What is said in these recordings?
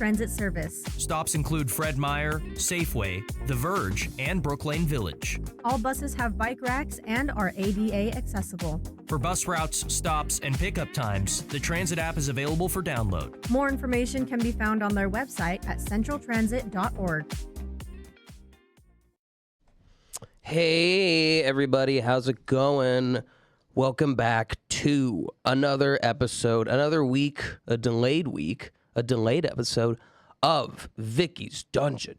Transit service. Stops include Fred Meyer, Safeway, The Verge, and Brooklane Village. All buses have bike racks and are ADA accessible. For bus routes, stops, and pickup times, the Transit app is available for download. More information can be found on their website at centraltransit.org. Hey everybody, how's it going? Welcome back to another episode, another week, a delayed episode of Vicky's Dungeon.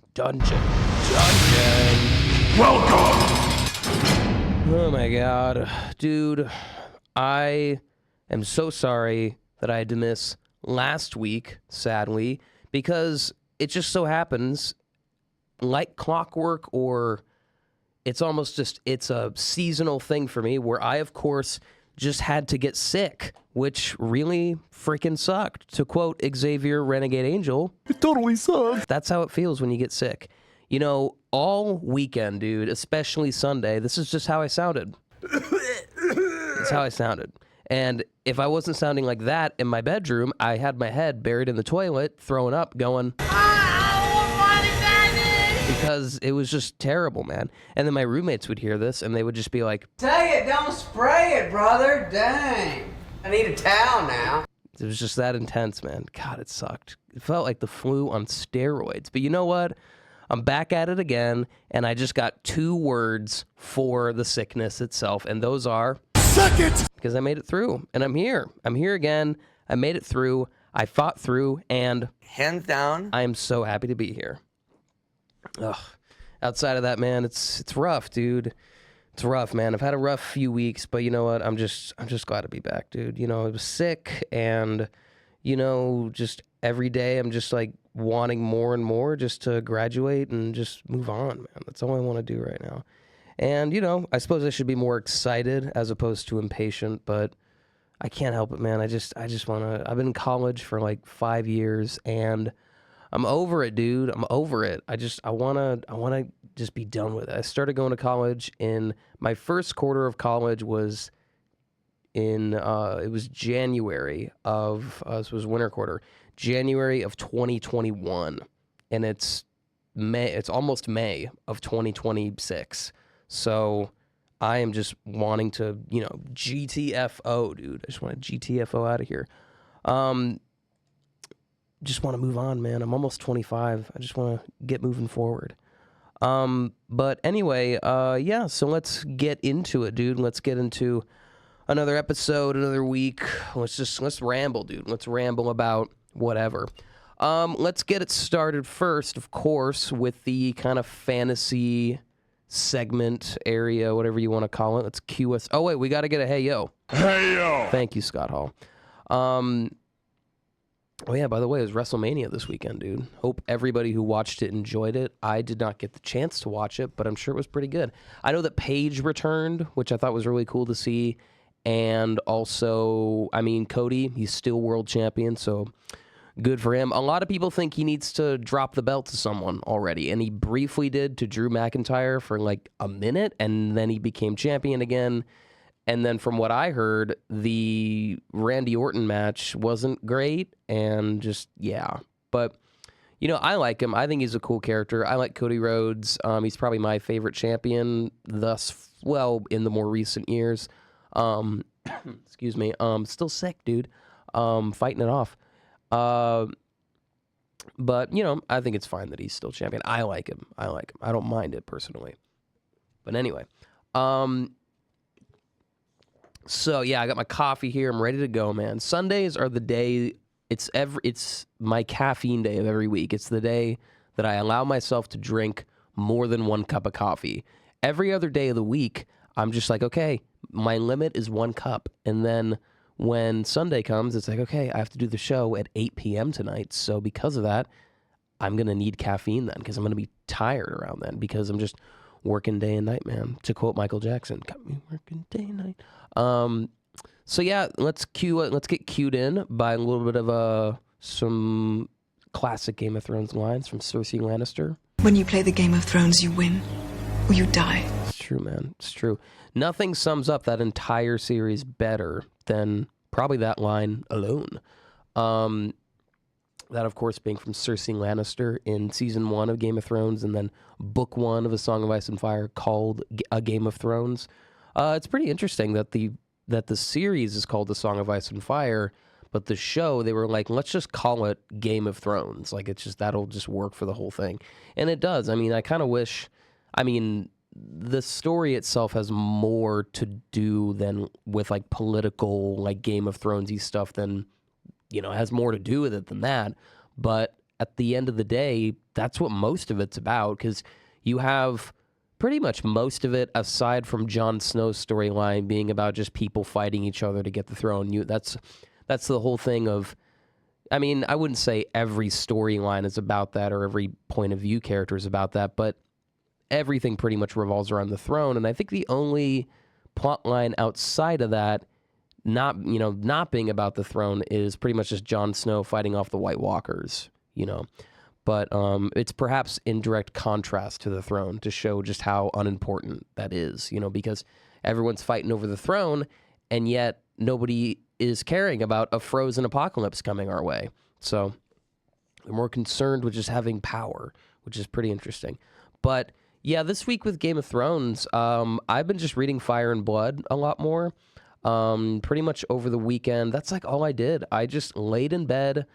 Welcome! Oh my god. Dude, I am so sorry that I had to miss last week, sadly, because it just so happens, like clockwork, or it's almost just, it's a seasonal thing for me where I, of course, just had to get sick, which really freaking sucked. To quote Xavier Renegade Angel, it totally sucked. That's how it feels when you get sick. You know, all weekend, dude, especially Sunday, this is just how I sounded. It's how I sounded. And if I wasn't sounding like that in my bedroom, I had my head buried in the toilet, throwing up, going, because it was just terrible, man. And then my roommates would hear this, and they would just be like, "Say it, don't spray it, brother. Dang. I need a towel now." It was just that intense, man. God, it sucked. It felt like the flu on steroids. But you know what? I'm back at it again, and I just got 2 words for the sickness itself, and those are, suck it! Because I made it through, and I'm here. I'm here again. I made it through. I fought through, and hands down, I am so happy to be here. Ugh. Outside of that, man, it's rough, dude. It's rough, man. I've had a rough few weeks, but you know what? I'm just glad to be back, dude. You know, I was sick, and you know, just every day I'm just like wanting more and more just to graduate and just move on, man. That's all I want to do right now. And you know, I suppose I should be more excited as opposed to impatient, but I can't help it, man. I just want to. I've been in college for like 5 years, and I'm over it, dude. I'm over it. I wanna just be done with it. I started going to college in my first quarter of college was in it was January of this was winter quarter, January of 2021, and it's almost May of 2026. So I am just wanting to, you know, GTFO, dude. I just want to GTFO out of here. Just want to move on, man. I'm almost 25. I just want to get moving forward. But anyway, yeah, so let's get into it, dude. Let's get into another episode, another week. Let's ramble, dude. Let's ramble about whatever. Let's get it started first, of course, with the kind of fantasy segment area, whatever you want to call it. Let's cue us. Oh, wait, we got to get a hey, yo. Hey, yo. Thank you, Scott Hall. Oh, yeah, by the way, it was WrestleMania this weekend, dude. Hope everybody who watched it enjoyed it. I did not get the chance to watch it, but I'm sure it was pretty good. I know that Paige returned, which I thought was really cool to see. And also, I mean, Cody, he's still world champion, so good for him. A lot of people think he needs to drop the belt to someone already, and he briefly did to Drew McIntyre for like a minute, and then he became champion again. And then from what I heard, the Randy Orton match wasn't great, and just, yeah. But, you know, I like him. I think he's a cool character. I like Cody Rhodes. He's probably my favorite champion in the more recent years. Excuse me. Still sick, dude. Fighting it off. But, you know, I think it's fine that he's still champion. I like him. I don't mind it personally. But anyway, so yeah, I got my coffee here. I'm ready to go, man. Sundays are the day. It's my caffeine day of every week. It's the day that I allow myself to drink more than 1 cup of coffee. Every other day of the week, I'm just like, okay, my limit is 1 cup. And then when Sunday comes, it's like, okay, I have to do the show at 8 p.m. tonight. So because of that, I'm going to need caffeine then, because I'm going to be tired around then, because I'm just working day and night, man. To quote Michael Jackson, got me working day and night. So yeah, let's get cued in by a little bit of some classic Game of Thrones lines from Cersei Lannister. When you play the Game of Thrones, you win or you die. It's true, man. It's true. Nothing sums up that entire series better than probably that line alone. That, of course, being from Cersei Lannister in season 1 of Game of Thrones, and then book 1 of A Song of Ice and Fire called A Game of Thrones. It's pretty interesting that the series is called A Song of Ice and Fire, but the show, they were like, let's just call it Game of Thrones. Like, it's just, that'll just work for the whole thing. And it does. I mean, I kind of wish, the story itself has more to do than with, like, political, like, Game of Thronesy stuff than, it has more to do with it than that. But at the end of the day, that's what most of it's about, because you have pretty much most of it, aside from Jon Snow's storyline being about just people fighting each other to get the throne. That's the whole thing of, I wouldn't say every storyline is about that or every point of view character is about that, but everything pretty much revolves around the throne. And I think the only plot line outside of that, not being about the throne, is pretty much just Jon Snow fighting off the White Walkers, But it's perhaps in direct contrast to the throne to show just how unimportant that is, because everyone's fighting over the throne, and yet nobody is caring about a frozen apocalypse coming our way. So they're more concerned with just having power, which is pretty interesting. But yeah, this week with Game of Thrones, I've been just reading Fire and Blood a lot more. Pretty much over the weekend, that's like all I did. I just laid in bed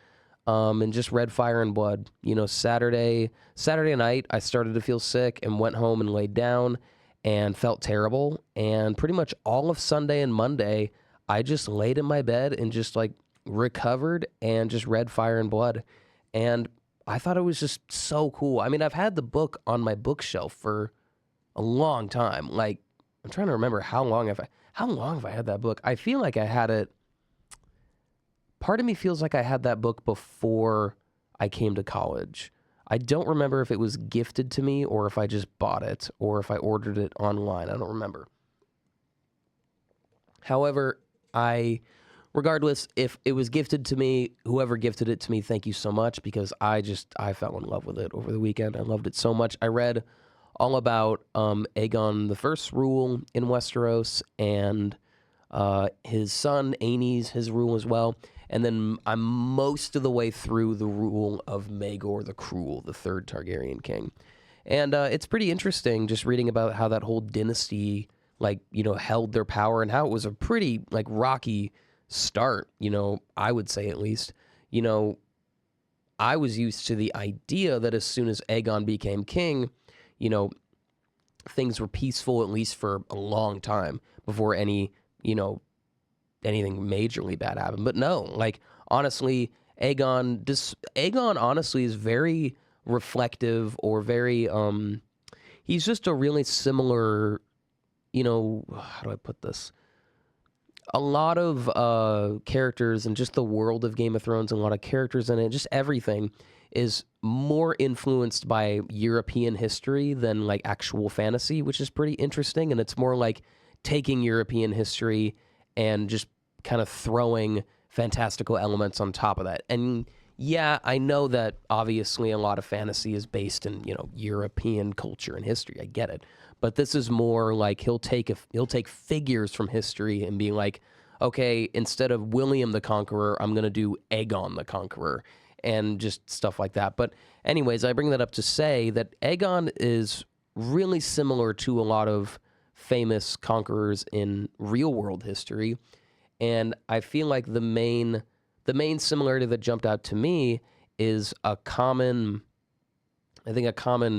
and just read Fire and Blood. Saturday night, I started to feel sick and went home and laid down and felt terrible. And pretty much all of Sunday and Monday, I just laid in my bed and just like recovered and just read Fire and Blood. And I thought it was just so cool. I've had the book on my bookshelf for a long time. Like, I'm trying to remember how long have I had that book? I feel like I had it. Part of me feels like I had that book before I came to college. I don't remember if it was gifted to me or if I just bought it or if I ordered it online. I don't remember. However, regardless, if it was gifted to me, whoever gifted it to me, thank you so much, because I fell in love with it over the weekend. I loved it so much. I read all about Aegon the First's rule in Westeros and his son Aenys, his rule as well. And then I'm most of the way through the rule of Maegor the Cruel, the third Targaryen king. And it's pretty interesting just reading about how that whole dynasty, held their power and how it was a pretty, rocky start, I would say at least. I was used to the idea that as soon as Aegon became king, things were peaceful, at least for a long time, before anything majorly bad happened. But no, honestly, Aegon honestly is very reflective, or very, he's just a really similar, how do I put this? A lot of characters and just the world of Game of Thrones and a lot of characters in it, just everything is more influenced by European history than actual fantasy, which is pretty interesting. And it's more like taking European history and just kind of throwing fantastical elements on top of that. And yeah, I know that obviously a lot of fantasy is based in, European culture and history. I get it. But this is more like he'll take figures from history and be like, okay, instead of William the Conqueror, I'm going to do Aegon the Conqueror, and just stuff like that. But anyways, I bring that up to say that Aegon is really similar to a lot of famous conquerors in real world history. And I feel like the main similarity that jumped out to me is a common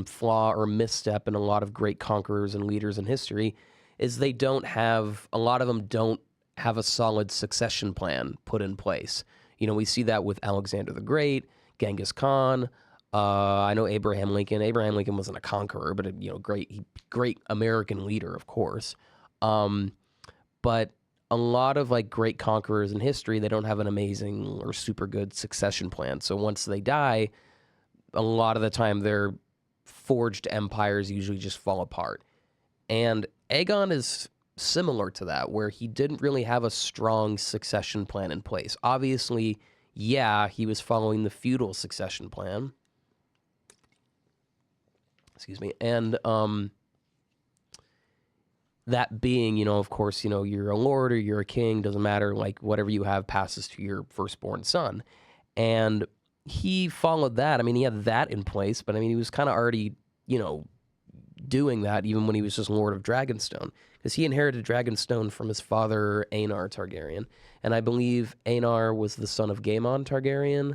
flaw or misstep in a lot of great conquerors and leaders in history is a lot of them don't have a solid succession plan put in place. We see that with Alexander the Great, Genghis Khan. I know Abraham Lincoln. Abraham Lincoln wasn't a conqueror, but a great American leader, of course. But a lot of great conquerors in history, they don't have an amazing or super good succession plan. So once they die, a lot of the time their forged empires usually just fall apart. And Aegon is similar to that, where he didn't really have a strong succession plan in place. Obviously, yeah, he was following the feudal succession plan. Excuse me. And that being, of course, you're a lord or you're a king, doesn't matter, whatever you have passes to your firstborn son. And he followed that. I mean, he had that in place, but I mean, he was kind of already, doing that even when he was just Lord of Dragonstone, because he inherited Dragonstone from his father, Aenys Targaryen. And I believe Aenys was the son of Gaemon Targaryen.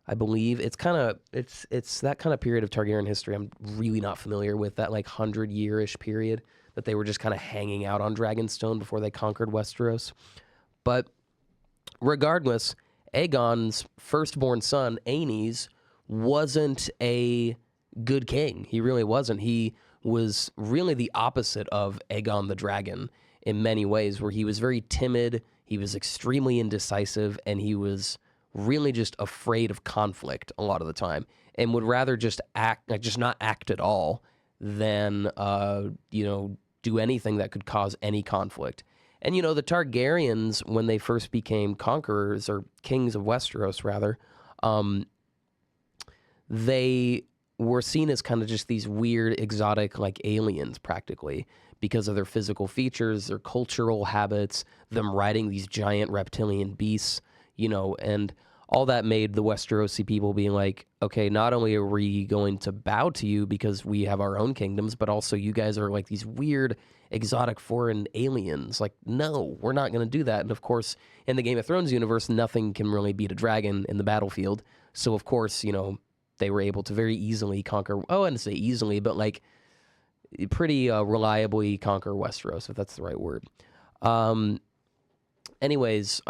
I believe it's that kind of period of Targaryen history I'm really not familiar with, that like 100-year-ish period that they were just kind of hanging out on Dragonstone before they conquered Westeros. But regardless, Aegon's firstborn son, Aenys, wasn't a good king. He really wasn't. He was really the opposite of Aegon the Dragon in many ways, where he was very timid, he was extremely indecisive, and he was really just afraid of conflict a lot of the time, and would rather just not act at all than, do anything that could cause any conflict. And, the Targaryens, when they first became conquerors, or kings of Westeros, rather, they were seen as kind of just these weird, exotic, like aliens, practically, because of their physical features, their cultural habits, them riding these giant reptilian beasts, and all that made the Westerosi people being like, okay, not only are we going to bow to you because we have our own kingdoms, but also you guys are like these weird, exotic foreign aliens. Like, no, we're not going to do that. And of course, in the Game of Thrones universe, nothing can really beat a dragon in the battlefield. So of course, they were able to very easily conquer, I wouldn't say easily, but like pretty reliably conquer Westeros, if that's the right word. Anyways,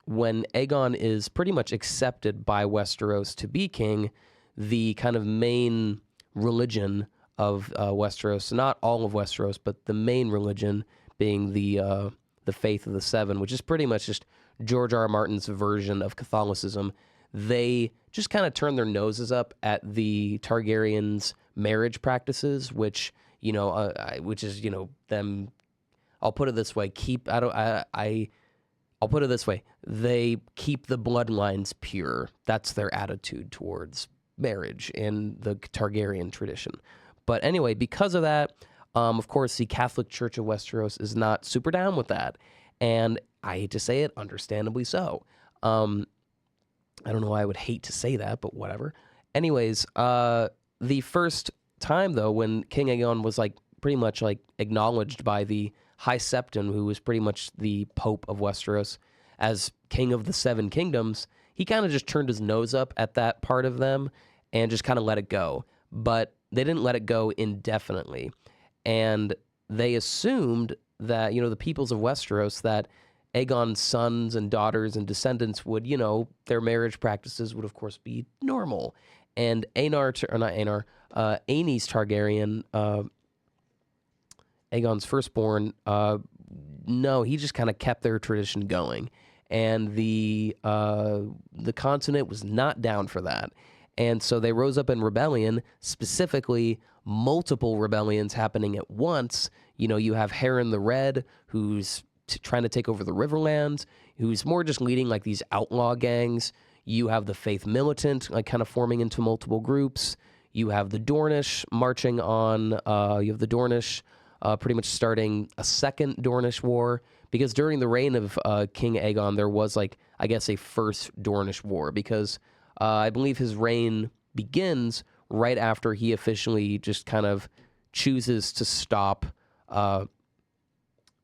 when Aegon is pretty much accepted by Westeros to be king, the kind of main religion of Westeros, not all of Westeros, but the main religion being the Faith of the Seven, which is pretty much just George R. R. Martin's version of Catholicism. They just kind of turn their noses up at the Targaryens' marriage practices, which is them. I'll put it this way: I'll put it this way: they keep the bloodlines pure. That's their attitude towards marriage in the Targaryen tradition. But anyway, because of that, of course, the Catholic Church of Westeros is not super down with that, and I hate to say it, understandably so. I don't know why I would hate to say that, but whatever. Anyways, the first time, though, when King Aegon was like pretty much like acknowledged by the High Septon, who was pretty much the Pope of Westeros, as King of the Seven Kingdoms, he kind of just turned his nose up at that part of them and just kind of let it go. But they didn't let it go indefinitely. And they assumed that, the peoples of Westeros, that Aegon's sons and daughters and descendants would, their marriage practices would, of course, be normal. And Aenys Targaryen, Aegon's firstborn, no, he just kind of kept their tradition going. And the continent was not down for that. And so they rose up in rebellion, specifically multiple rebellions happening at once. You have Harren the Red, who's trying to take over the Riverlands, who's more just leading like these outlaw gangs. You have the Faith Militant, like kind of forming into multiple groups. You have the Dornish marching on. You have the Dornish pretty much starting a second Dornish war, because during the reign of King Aegon, there was like, I guess, a first Dornish war, because I believe his reign begins right after he officially just kind of chooses to stop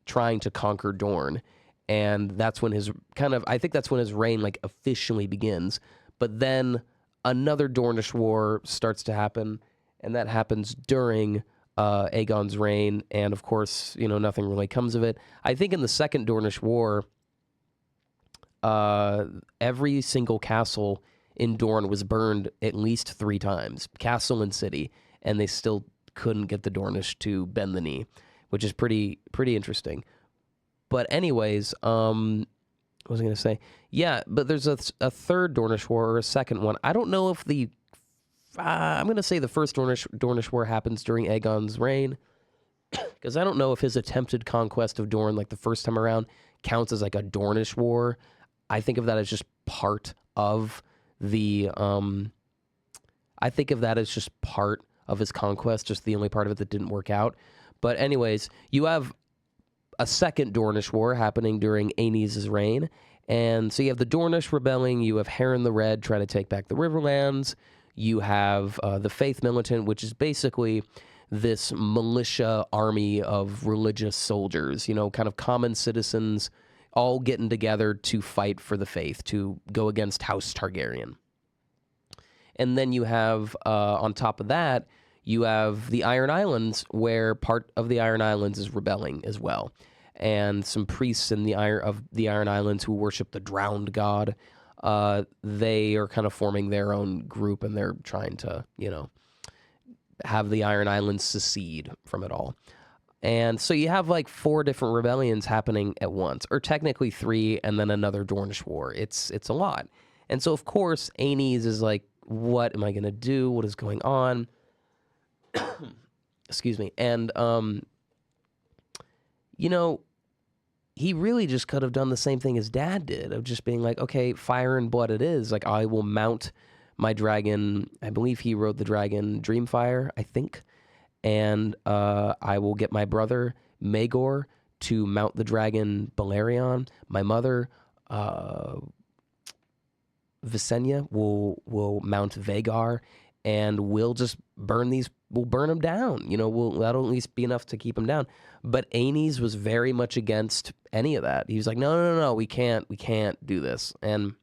trying to conquer Dorne. And that's when I think that's when his reign like officially begins. But then another Dornish war starts to happen, and that happens during Aegon's reign. And of course, nothing really comes of it. I think in the second Dornish war, every single castle in Dorne was burned at least 3 times, castle and city, and they still couldn't get the Dornish to bend the knee, which is pretty interesting. But anyways, what was I going to say? Yeah, but there's a third Dornish war, or a second one. I don't know if I'm going to say the first Dornish war happens during Aegon's reign, because I don't know if his attempted conquest of Dorne, like the first time around, counts as like a Dornish war. I think of that as just part of the, I think of that as just part of his conquest, just the only part of it that didn't work out. But anyways, you have a second Dornish war happening during Aenys' reign, And so you have the Dornish rebelling, you have Harren the Red trying to take back the Riverlands, you have the Faith Militant, which is basically this militia army of religious soldiers, you know, kind of common citizens all getting together to fight for the faith, to go against House Targaryen. And then you have, on top of that, you have the Iron Islands, where part of the Iron Islands is rebelling as well. And some priests in the Iron Islands who worship the drowned god, they are kind of forming their own group, and they're trying to, you know, have the Iron Islands secede from it all. And so you have like 4 different rebellions happening at once, or technically 3, and then another Dornish war. It's a lot. And so, of course, Aenys is like, what am I going to do? What is going on? Excuse me. And, you know, he really just could have done the same thing his dad did, of just being like, okay, fire and blood it is. Like, I will mount my dragon. I believe he rode the dragon Dreamfire, I think. And I will get my brother, Maegor, to mount the dragon Balerion. My mother, Visenya, will mount Vhagar, and we'll just we'll burn them down. You know, that'll at least be enough to keep them down. But Aenys was very much against any of that. He was like, no, we can't do this. And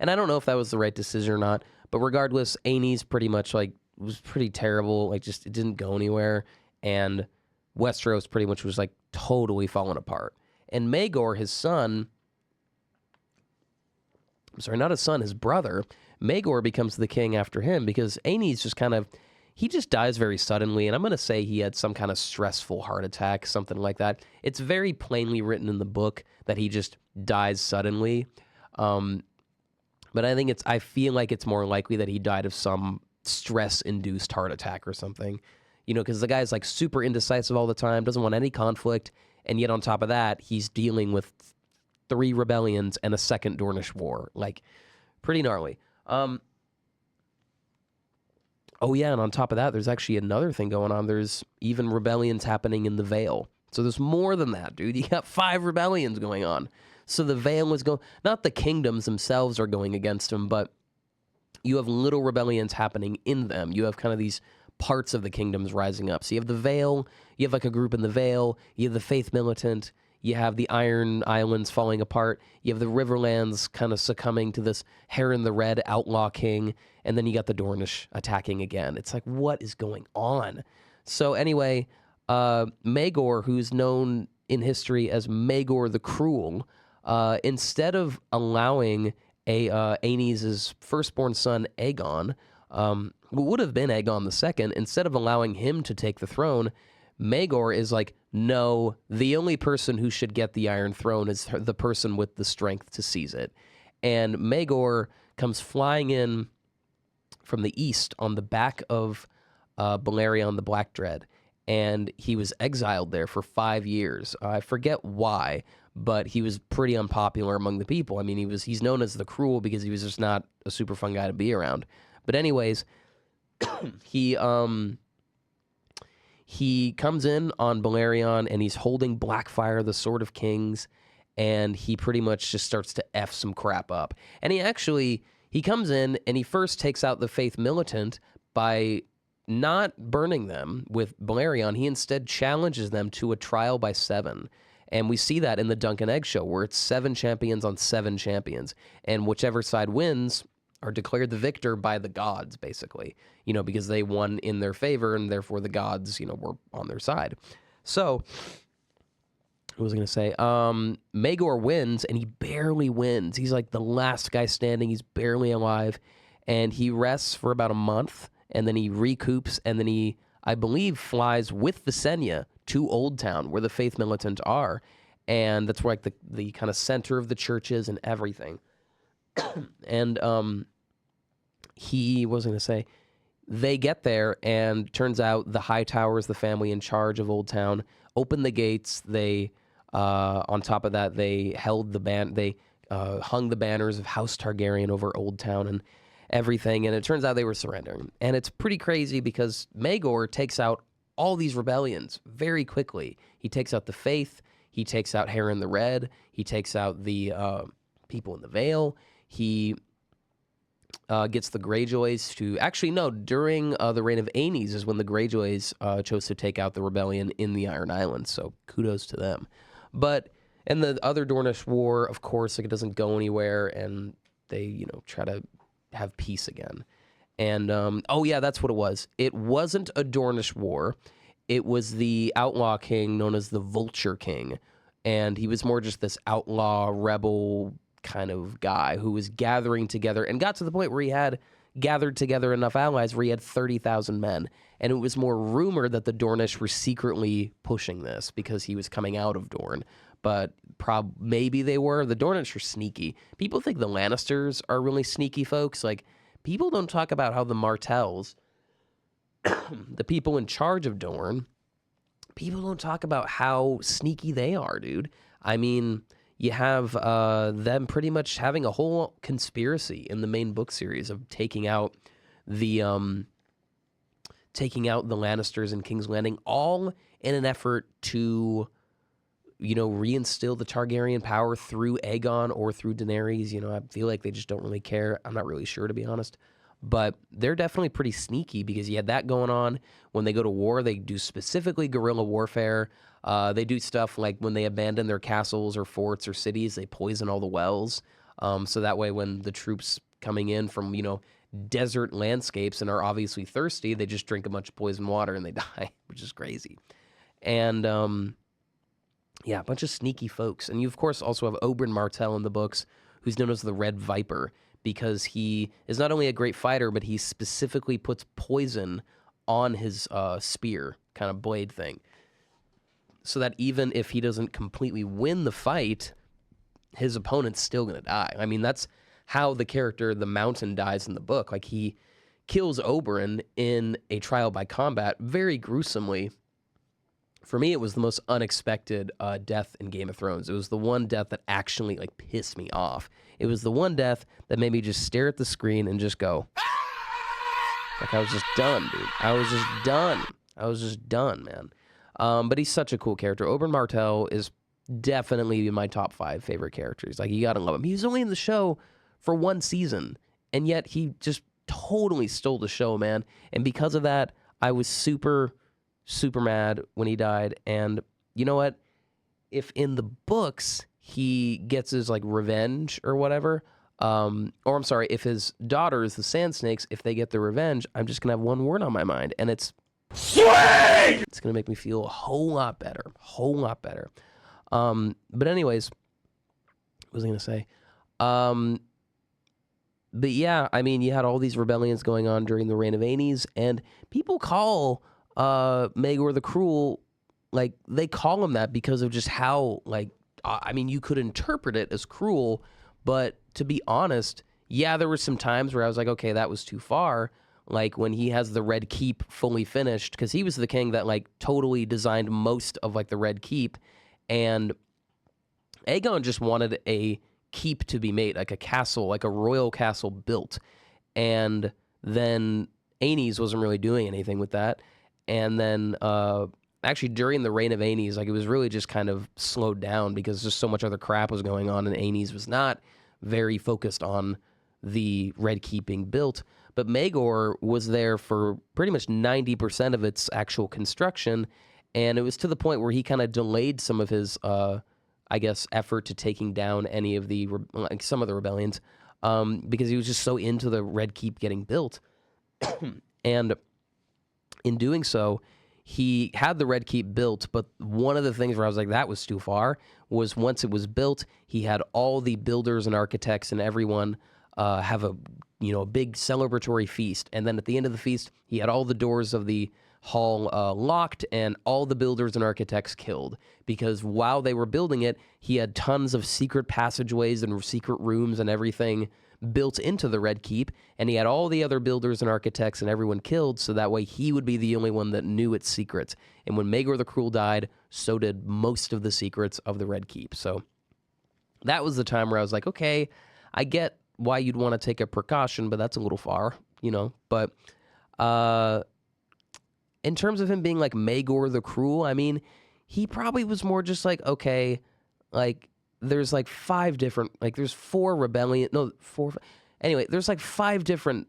I don't know if that was the right decision or not, but regardless, Aenys pretty much like was pretty terrible. Like, just, it didn't go anywhere. And Westeros pretty much was like totally falling apart. And Maegor, his son, not his son, his brother, Maegor becomes the king after him, because Aenys he just dies very suddenly, and I'm going to say he had some kind of stressful heart attack, something like that. It's very plainly written in the book that he just dies suddenly. But I feel like it's more likely that he died of some stress-induced heart attack or something. You know, because the guy's like super indecisive all the time, doesn't want any conflict, and yet on top of that, he's dealing with 3 rebellions and a second Dornish war. Like, pretty gnarly. Oh yeah, and on top of that, there's actually another thing going on. There's even rebellions happening in the Vale. So there's more than that, dude. You got 5 rebellions going on. So the Vale is going, not the kingdoms themselves are going against him, but you have little rebellions happening in them. You have kind of these parts of the kingdoms rising up. So you have the Vale, you have like a group in the Vale, you have the Faith Militant, you have the Iron Islands falling apart, you have the Riverlands kind of succumbing to this Harren the Red outlaw king, and then you got the Dornish attacking again. It's like, what is going on? So anyway, Maegor, who's known in history as Maegor the Cruel, instead of allowing Aenys' firstborn son, Aegon, who would have been Aegon II, instead of allowing him to take the throne, Maegor is like, no, the only person who should get the Iron Throne is the person with the strength to seize it. And Maegor comes flying in from the east on the back of Balerion the Black Dread, and he was exiled there for 5 years. I forget why, but he was pretty unpopular among the people. I mean, he's known as the Cruel because he was just not a super fun guy to be around. But anyways, he comes in on Balerion, and he's holding Blackfire, the Sword of Kings, and he pretty much just starts to F some crap up. And he comes in, and he first takes out the Faith Militant by not burning them with Balerion. He instead challenges them to a trial by 7. And we see that in the Dunk and Egg show, where it's 7 champions on 7 champions. And whichever side wins are declared the victor by the gods, basically. You know, because they won in their favor, and therefore the gods, you know, were on their side. So, what was I going to say? Maegor wins, and he barely wins. He's like the last guy standing. He's barely alive. And he rests for about a month, and then he recoups, and then he, I believe, flies with Visenya to Old Town, where the Faith Militant are. And that's where like the kind of center of the church is and everything. And what was I going to say? They get there, and turns out the Hightowers, the family in charge of Old Town, open the gates. They, on top of that, they held they hung the banners of House Targaryen over Old Town and everything. And it turns out they were surrendering. And it's pretty crazy because Maegor takes out all these rebellions very quickly. He takes out the Faith. He takes out Harren the Red. He takes out the people in the Vale. He gets the Greyjoys to... Actually, no, during the reign of Aenys is when the Greyjoys chose to take out the rebellion in the Iron Islands, so kudos to them. But in the other Dornish War, of course, like, it doesn't go anywhere, and they, you know, try to have peace again. And, oh yeah, that's what it was. It wasn't a Dornish War. It was the outlaw king known as the Vulture King, and he was more just this outlaw, rebel kind of guy who was gathering together and got to the point where he had gathered together enough allies where he had 30,000 men. And it was more rumored that the Dornish were secretly pushing this because he was coming out of Dorne. But maybe they were. The Dornish are sneaky. People think the Lannisters are really sneaky folks. Like, people don't talk about how the Martells, the people in charge of Dorne, people don't talk about how sneaky they are, dude. I mean, you have them pretty much having a whole conspiracy in the main book series of taking out the Lannisters in King's Landing, all in an effort to, you know, reinstill the Targaryen power through Aegon or through Daenerys. You know, I feel like they just don't really care. I'm not really sure, to be honest. But they're definitely pretty sneaky because you had that going on. When they go to war, they do specifically guerrilla warfare. They do stuff like when they abandon their castles or forts or cities, they poison all the wells. So that way when the troops coming in from, you know, desert landscapes and are obviously thirsty, they just drink a bunch of poison water and they die, which is crazy. And, yeah, a bunch of sneaky folks. And you, of course, also have Oberyn Martell in the books, who's known as the Red Viper, because he is not only a great fighter, but he specifically puts poison on his spear, kind of blade thing, so that even if he doesn't completely win the fight, his opponent's still going to die. I mean, that's how the character, the Mountain, dies in the book. Like, he kills Oberyn in a trial by combat very gruesomely. For me, it was the most unexpected death in Game of Thrones. It was the one death that actually, like, pissed me off. It was the one death that made me just stare at the screen and just go, like, I was just done, dude. I was just done, man. But he's such a cool character. Oberyn Martell is definitely my top 5 favorite characters. Like, you gotta love him. He was only in the show for 1 season, and yet he just totally stole the show, man. And because of that, I was super mad when he died. And you know what? If in the books he gets his, like, revenge or whatever, or I'm sorry, if his daughters, the Sand Snakes, if they get their revenge, I'm just gonna have one word on my mind, and it's sweet! It's gonna make me feel a whole lot better. But anyways, what was I gonna say? But yeah, I mean, you had all these rebellions going on during the reign of Aenys, and people call Maegor the Cruel, like, they call him that because of just how, like, I mean, you could interpret it as cruel, but to be honest, yeah, there were some times where I was like, okay, that was too far. Like, when he has the Red Keep fully finished, because he was the king that, like, totally designed most of, like, the Red Keep, and Aegon just wanted a keep to be made, like a castle, like a royal castle built, and then Aenys wasn't really doing anything with that. And then actually during the reign of Aenys, like, it was really just kind of slowed down because just so much other crap was going on, and Aenys was not very focused on the Red Keep being built. But Maegor was there for pretty much 90% of its actual construction, and it was to the point where he kind of delayed some of his, I guess, effort to taking down any of the, like, some of the rebellions, because he was just so into the Red Keep getting built. And in doing so, he had the Red Keep built, but one of the things where I was like, that was too far, was once it was built, he had all the builders and architects and everyone have a, you know, a big celebratory feast. And then at the end of the feast, he had all the doors of the hall locked and all the builders and architects killed, because while they were building it, he had tons of secret passageways and secret rooms and everything built into the Red Keep, and he had all the other builders and architects and everyone killed, so that way he would be the only one that knew its secrets. And when Maegor the Cruel died, so did most of the secrets of the Red Keep. So that was the time where I was like, okay, I get why you'd want to take a precaution, but that's a little far, you know. But in terms of him being like Maegor the Cruel, I mean, he probably was more just like, okay, like there's like 5 different, like there's 4 rebellion, no, 4, anyway, there's like 5 different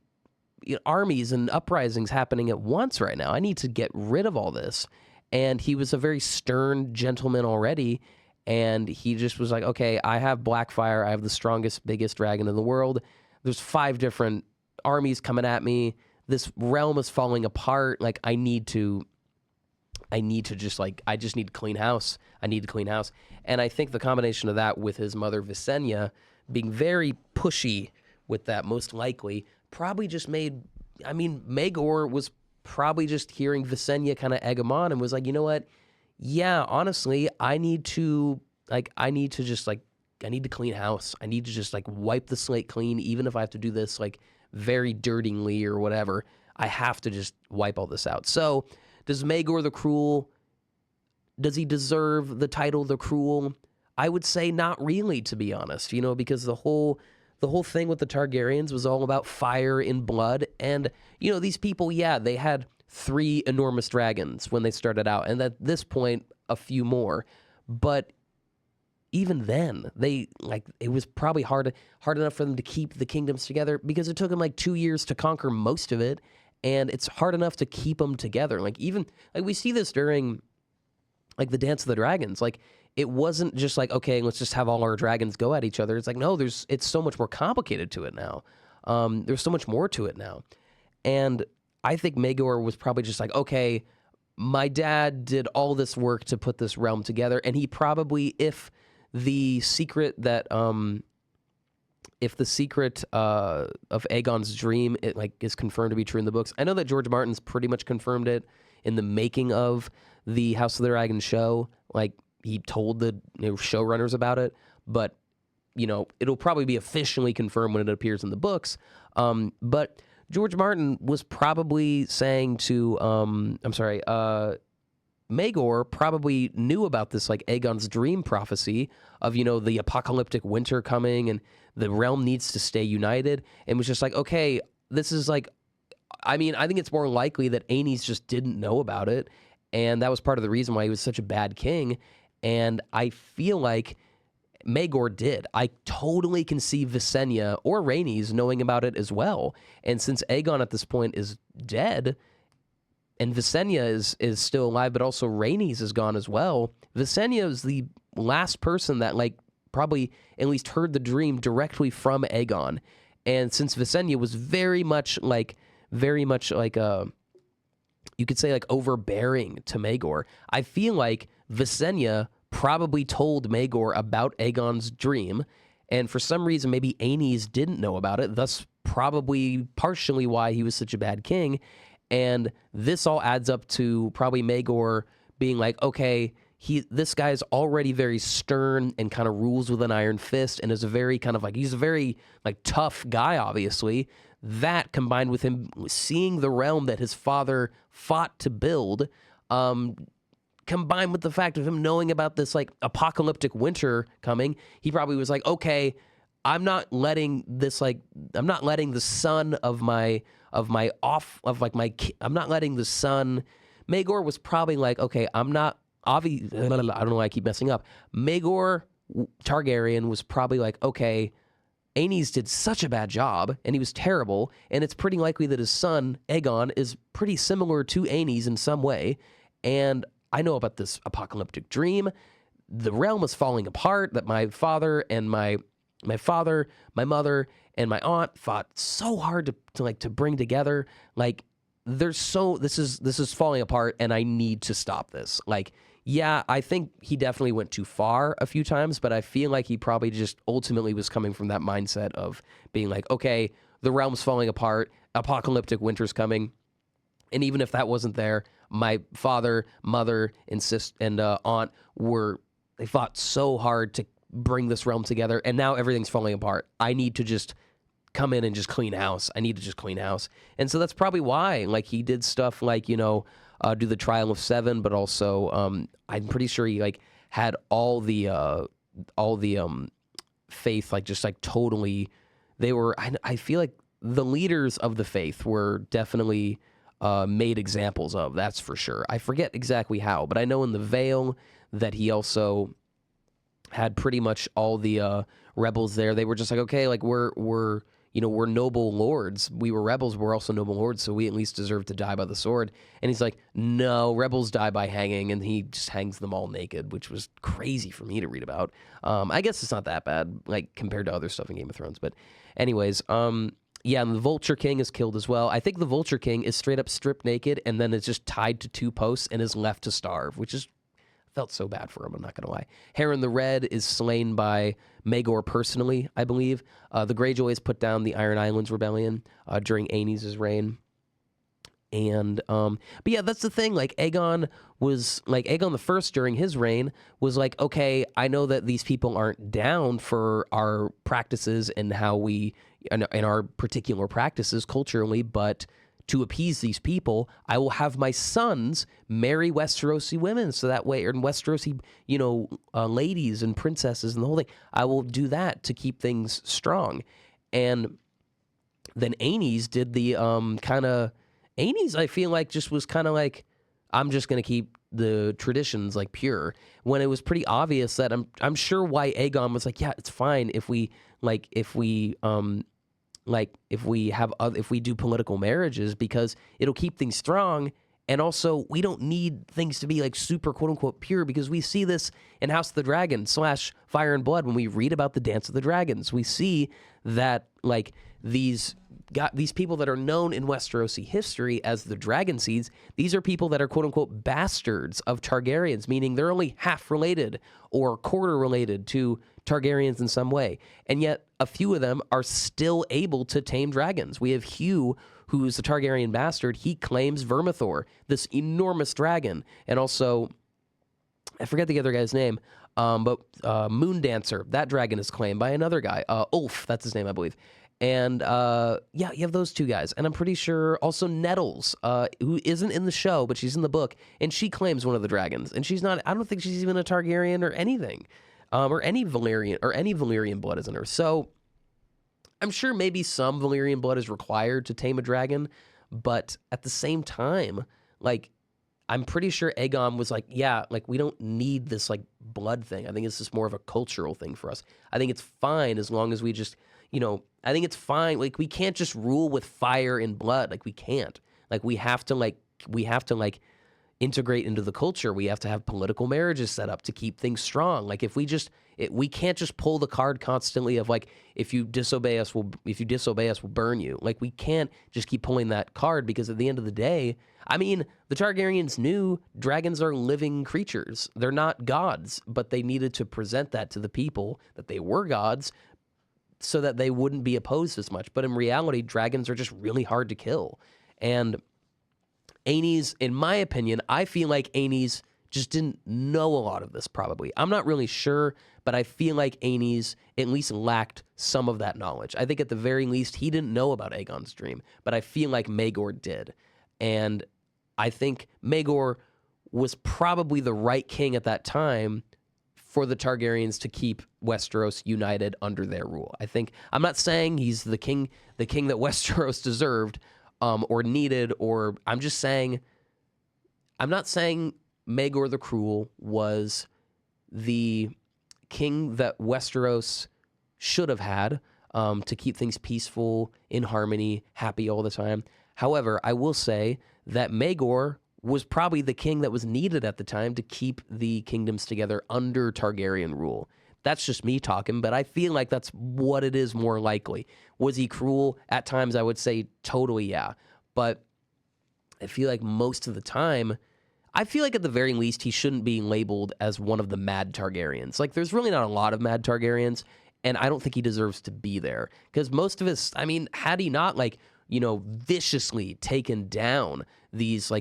armies and uprisings happening at once right now. I need to get rid of all this. And he was a very stern gentleman already. And he just was like, okay, I have Blackfire. I have the strongest, biggest dragon in the world. There's 5 different armies coming at me. This realm is falling apart. Like, I just need to clean house. I need to clean house. And I think the combination of that with his mother Visenya being very pushy with that, most likely, probably just made, I mean, Maegor was probably just hearing Visenya kind of egg him on and was like, you know what? Yeah, honestly, I need to clean house. I need to just like wipe the slate clean, even if I have to do this like very dirtingly or whatever. I have to just wipe all this out. So does Maegor the Cruel, does he deserve the title the Cruel? I would say not really, to be honest, because the whole thing with the Targaryens was all about fire and blood. And, these people, yeah, they had 3 enormous dragons when they started out. And at this point, a few more. But even then, it was probably hard enough for them to keep the kingdoms together because it took them like 2 years to conquer most of it. And it's hard enough to keep them together. Like we see this during like the Dance of the Dragons. Like it wasn't just like, okay, let's just have all our dragons go at each other. It's like, no, it's so much more complicated to it now. There's so much more to it now. And I think Maegor was probably just like, okay, my dad did all this work to put this realm together. And he probably, if the secret of Aegon's dream, it like is confirmed to be true in the books. I know that George Martin's pretty much confirmed it in the making of the House of the Dragon show. Like he told the showrunners about it, but it'll probably be officially confirmed when it appears in the books. But George Martin was probably saying to, Maegor probably knew about this like Aegon's dream prophecy of, the apocalyptic winter coming and the realm needs to stay united, and was just like, okay, this is like, I mean, I think it's more likely that Aenys just didn't know about it, and that was part of the reason why he was such a bad king, and I feel like Maegor did. I totally can see Visenya or Rhaenys knowing about it as well, and since Aegon at this point is dead, and Visenya is still alive, but also Rhaenys is gone as well, Visenya is the last person that like probably at least heard the dream directly from Aegon. And since Visenya was very much like you could say like overbearing to Maegor, I feel like Visenya probably told Maegor about Aegon's dream, and for some reason maybe Aenys didn't know about it, thus probably partially why he was such a bad king. And this all adds up to probably Maegor being like, okay, this guy's already very stern and kind of rules with an iron fist and is a very kind of like, he's a very like tough guy, obviously. That combined with him seeing the realm that his father fought to build, combined with the fact of him knowing about this like apocalyptic winter coming, he probably was like, okay, I'm not letting the son Maegor was probably like, okay, I don't know why I keep messing up. Maegor Targaryen was probably like, okay, Aenys did such a bad job, and he was terrible, and it's pretty likely that his son, Aegon, is pretty similar to Aenys in some way, and I know about this apocalyptic dream. The realm is falling apart, that my father and my mother, and my aunt fought so hard to bring together. Like, this is falling apart, and I need to stop this. Like, yeah, I think he definitely went too far a few times, but I feel like he probably just ultimately was coming from that mindset of being like, okay, the realm's falling apart, apocalyptic winter's coming, and even if that wasn't there, my father, mother, and aunt they fought so hard to bring this realm together, and now everything's falling apart. I need to just come in and just clean house. And so that's probably why, like, he did stuff like, do the Trial of Seven, but also I'm pretty sure he like had all the faith like just like totally. They were. I feel like the leaders of the faith were definitely made examples of. That's for sure. I forget exactly how, but I know in the Vale that he also had pretty much all the rebels there. They were just like, okay, like we're noble lords. We were rebels, we're also noble lords, so we at least deserve to die by the sword. And he's like, no, rebels die by hanging, and he just hangs them all naked, which was crazy for me to read about. I guess it's not that bad, like, compared to other stuff in Game of Thrones. But anyways, yeah, and the Vulture King is killed as well. I think the Vulture King is straight up stripped naked and then is just tied to 2 posts and is left to starve, which is felt so bad for him, I'm not going to lie. Heron the Red is slain by Maegor personally, I believe. The Greyjoys put down the Iron Islands Rebellion during Aenys' reign. And, but yeah, that's the thing. Like, Aegon the First during his reign was like, okay, I know that these people aren't down for our practices and how we, and our particular practices culturally, but to appease these people, I will have my sons marry Westerosi women, so that way, or Westerosi, ladies and princesses and the whole thing. I will do that to keep things strong. And then Aenys did the Aenys, I feel like, just was kind of like, I'm just going to keep the traditions like pure, when it was pretty obvious that I'm sure why Aegon was like, yeah, it's fine if we do political marriages, because it'll keep things strong. And also, we don't need things to be like super quote unquote pure, because we see this in House of the Dragon / Fire and Blood. When we read about the Dance of the Dragons, we see that like these people that are known in Westerosi history as the Dragon Seeds, these are people that are quote unquote bastards of Targaryens, meaning they're only half related or quarter related to Targaryens in some way. And yet a few of them are still able to tame dragons. We have Hugh, who's a Targaryen bastard. He claims Vermithor, this enormous dragon. And also, I forget the other guy's name, but Moondancer, that dragon is claimed by another guy. Ulf, that's his name, I believe. And yeah, you have those 2 guys. And I'm pretty sure also Nettles, who isn't in the show, but she's in the book, and she claims one of the dragons. And she's not, I don't think she's even a Targaryen or anything. Or any Valyrian blood is in her. So I'm sure maybe some Valyrian blood is required to tame a dragon, but at the same time, like, I'm pretty sure Aegon was like, yeah, like, we don't need this like blood thing. I think it's just more of a cultural thing for us. I think it's fine as long as we just, I think it's fine. Like, we can't just rule with fire and blood. Like, we can't. Like, we have to integrate into the culture. We have to have political marriages set up to keep things strong. Like, if we can't just pull the card constantly of like, if you disobey us, we'll burn you. Like, we can't just keep pulling that card, because at the end of the day, I mean, the Targaryens knew dragons are living creatures. They're not gods, but they needed to present that to the people that they were gods so that they wouldn't be opposed as much. But in reality, dragons are just really hard to kill. And Aenys, in my opinion, I feel like Aenys just didn't know a lot of this, probably. I'm not really sure, but I feel like Aenys at least lacked some of that knowledge. I think at the very least, he didn't know about Aegon's dream, but I feel like Maegor did. And I think Maegor was probably the right king at that time for the Targaryens to keep Westeros united under their rule. I'm not saying he's the king that Westeros deserved, or needed, or I'm not saying Maegor the Cruel was the king that Westeros should have had, to keep things peaceful, in harmony, happy all the time. However, I will say that Maegor was probably the king that was needed at the time to keep the kingdoms together under Targaryen rule. That's just me talking, but I feel like that's what it is more likely. Was he cruel? At times, I would say totally, yeah. But I feel like most of the time, I feel like at the very least, he shouldn't be labeled as one of the mad Targaryens. Like, there's really not a lot of mad Targaryens, and I don't think he deserves to be there. Because most of his, I mean, had he not, viciously taken down these,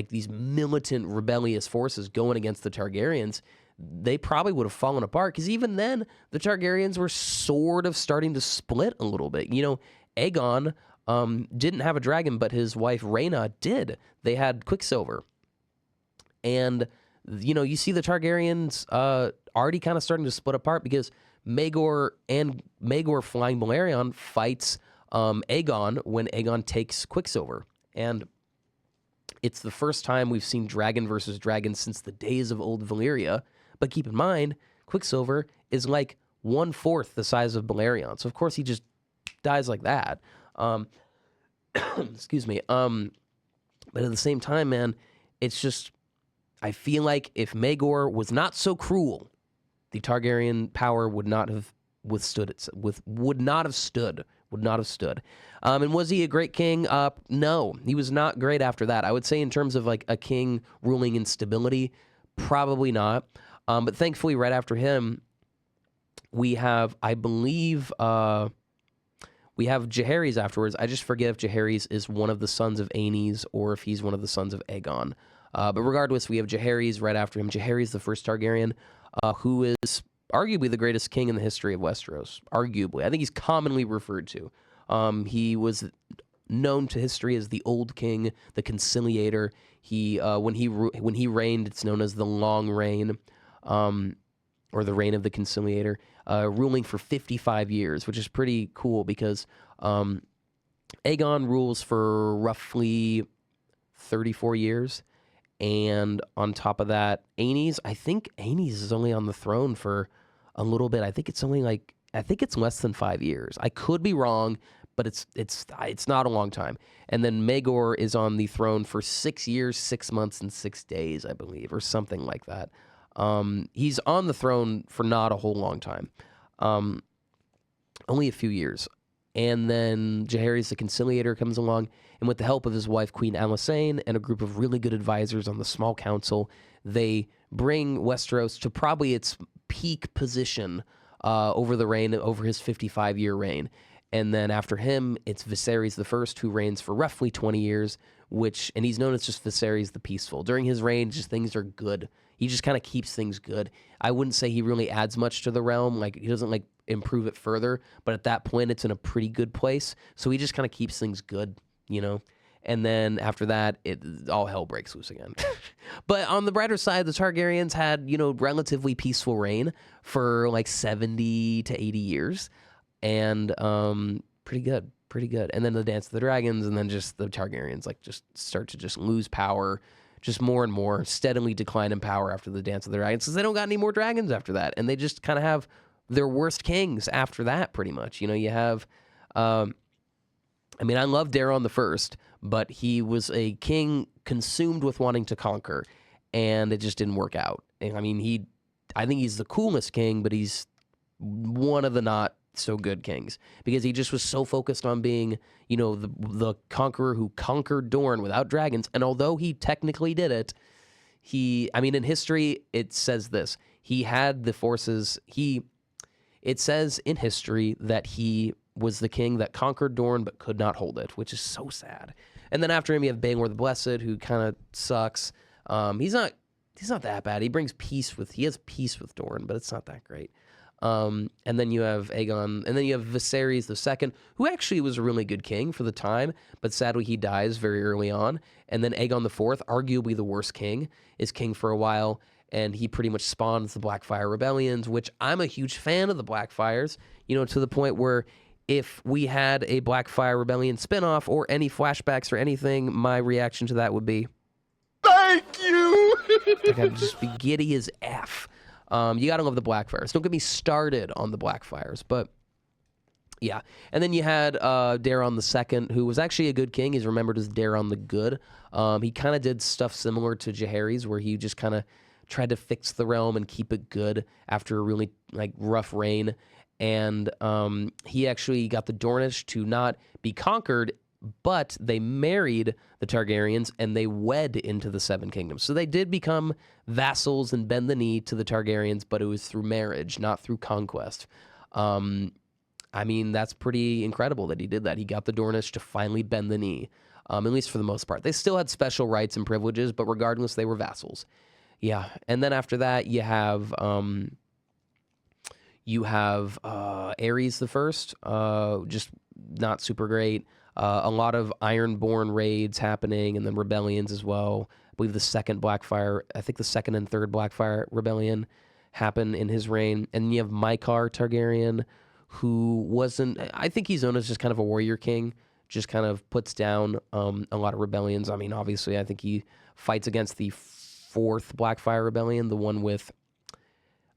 these militant, rebellious forces going against the Targaryens, they probably would have fallen apart, because even then, the Targaryens were sort of starting to split a little bit. Aegon didn't have a dragon, but his wife Rhaena did. They had Quicksilver. And, you see the Targaryens already kind of starting to split apart, because Maegor flying Balerion fights Aegon when Aegon takes Quicksilver. And It's the first time we've seen dragon versus dragon since the days of old Valyria. But keep in mind, Quicksilver is like 1/4 the size of Balerion. So, of course, he just dies like that. Excuse me. But at the same time, man, it's just, I feel like if Maegor was not so cruel, the Targaryen power would not have withstood it. Would not have stood. And was he a great king? No, he was not great after that. I would say in terms of like a king ruling in stability, probably not. But thankfully, right after him, we have, I believe, we have Jaehaerys afterwards. I just forget if Jaehaerys is one of the sons of Aenys or if he's one of the sons of Aegon. But regardless, we have Jaehaerys right after him. Jaehaerys, the first Targaryen, who is arguably the greatest king in the history of Westeros. Arguably. I think he's commonly referred to. He was known to history as the Old King, the Conciliator. When he reigned, it's known as the Long Reign, or the Reign of the Conciliator, ruling for 55 years, which is pretty cool because Aegon rules for roughly 34 years. And on top of that, I think Aenys is only on the throne for a little bit. I think it's less than 5 years. I could be wrong, but it's not a long time. And then Maegor is on the throne for 6 years, 6 months, and 6 days, I believe, or something like that. He's on the throne for not a whole long time, only a few years. And then Jaehaerys the Conciliator comes along, and with the help of his wife, Queen Alysanne, and a group of really good advisors on the small council, they bring Westeros to probably its peak position over his 55-year reign. And then after him, it's Viserys I, who reigns for roughly 20 years, and he's known as just Viserys the Peaceful. During his reign, just things are good. He just kind of keeps things good. I wouldn't say he really adds much to the realm. Like, he doesn't like improve it further, but at that point, it's in a pretty good place. So he just kind of keeps things good, you know? And then after that, all hell breaks loose again. But on the brighter side, the Targaryens had, relatively peaceful reign for like 70 to 80 years. And pretty good. And then the Dance of the Dragons, and then just the Targaryens just start to just lose power, just more and more, steadily decline in power after the Dance of the Dragons, because they don't got any more dragons after that. And they just kind of have their worst kings after that, pretty much. You have, I love Daeron the First, but he was a king consumed with wanting to conquer, and it just didn't work out. I think he's the coolest king, but he's one of the not so good kings, because he just was so focused on being, the conqueror who conquered Dorne without dragons. And although he technically did it, in history, it says this. He had the forces. It says in history that he was the king that conquered Dorne but could not hold it, which is so sad. And then after him, you have Baelor the Blessed, who kind of sucks. He's not that bad. He has peace with Dorne, but it's not that great. And then you have Aegon, and then you have Viserys II, who actually was a really good king for the time, but sadly he dies very early on. And then Aegon IV, arguably the worst king, is king for a while, and he pretty much spawns the Blackfire Rebellions, which I'm a huge fan of the Blackfires, to the point where if we had a Blackfire Rebellion spinoff or any flashbacks or anything, my reaction to that would be, thank you! I'd just be giddy as F. You gotta love the Blackfires. Don't get me started on the Blackfires, but yeah. And then you had Daeron II, who was actually a good king. He's remembered as Daeron the Good. He kind of did stuff similar to Jaehaerys, where he just kind of tried to fix the realm and keep it good after a really rough reign. And he actually got the Dornish to not be conquered, but they married the Targaryens and they wed into the Seven Kingdoms. So they did become vassals and bend the knee to the Targaryens, but it was through marriage, not through conquest. That's pretty incredible that he did that. He got the Dornish to finally bend the knee, at least for the most part. They still had special rights and privileges, but regardless, they were vassals. Yeah, and then after that, you have Aerys the First, just not super great. A lot of Ironborn raids happening, and then rebellions as well. I believe the second and third Blackfire rebellion happened in his reign. And then you have Maegor Targaryen, who I think he's known as just kind of a warrior king, just kind of puts down a lot of rebellions. I mean, obviously, I think he fights against the 4th Blackfire Rebellion, the one with,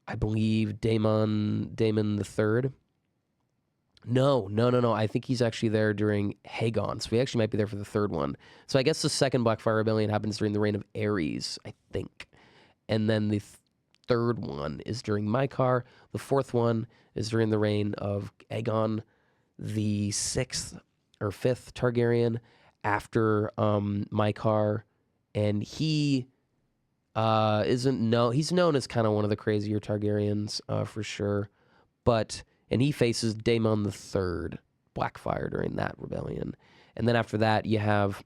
I believe, Daemon the Third. No. I think he's actually there during Hagon, so he actually might be there for the 3rd one. So I guess the 2nd Blackfire Rebellion happens during the reign of Aerys, I think. And then the 3rd one is during Maegor. The 4th one is during the reign of Aegon, the 6th or 5th Targaryen after Maegor. And he he's known as kind of one of the crazier Targaryens for sure. And he faces Daemon the Third, Blackfire, during that rebellion. And then after that, you have,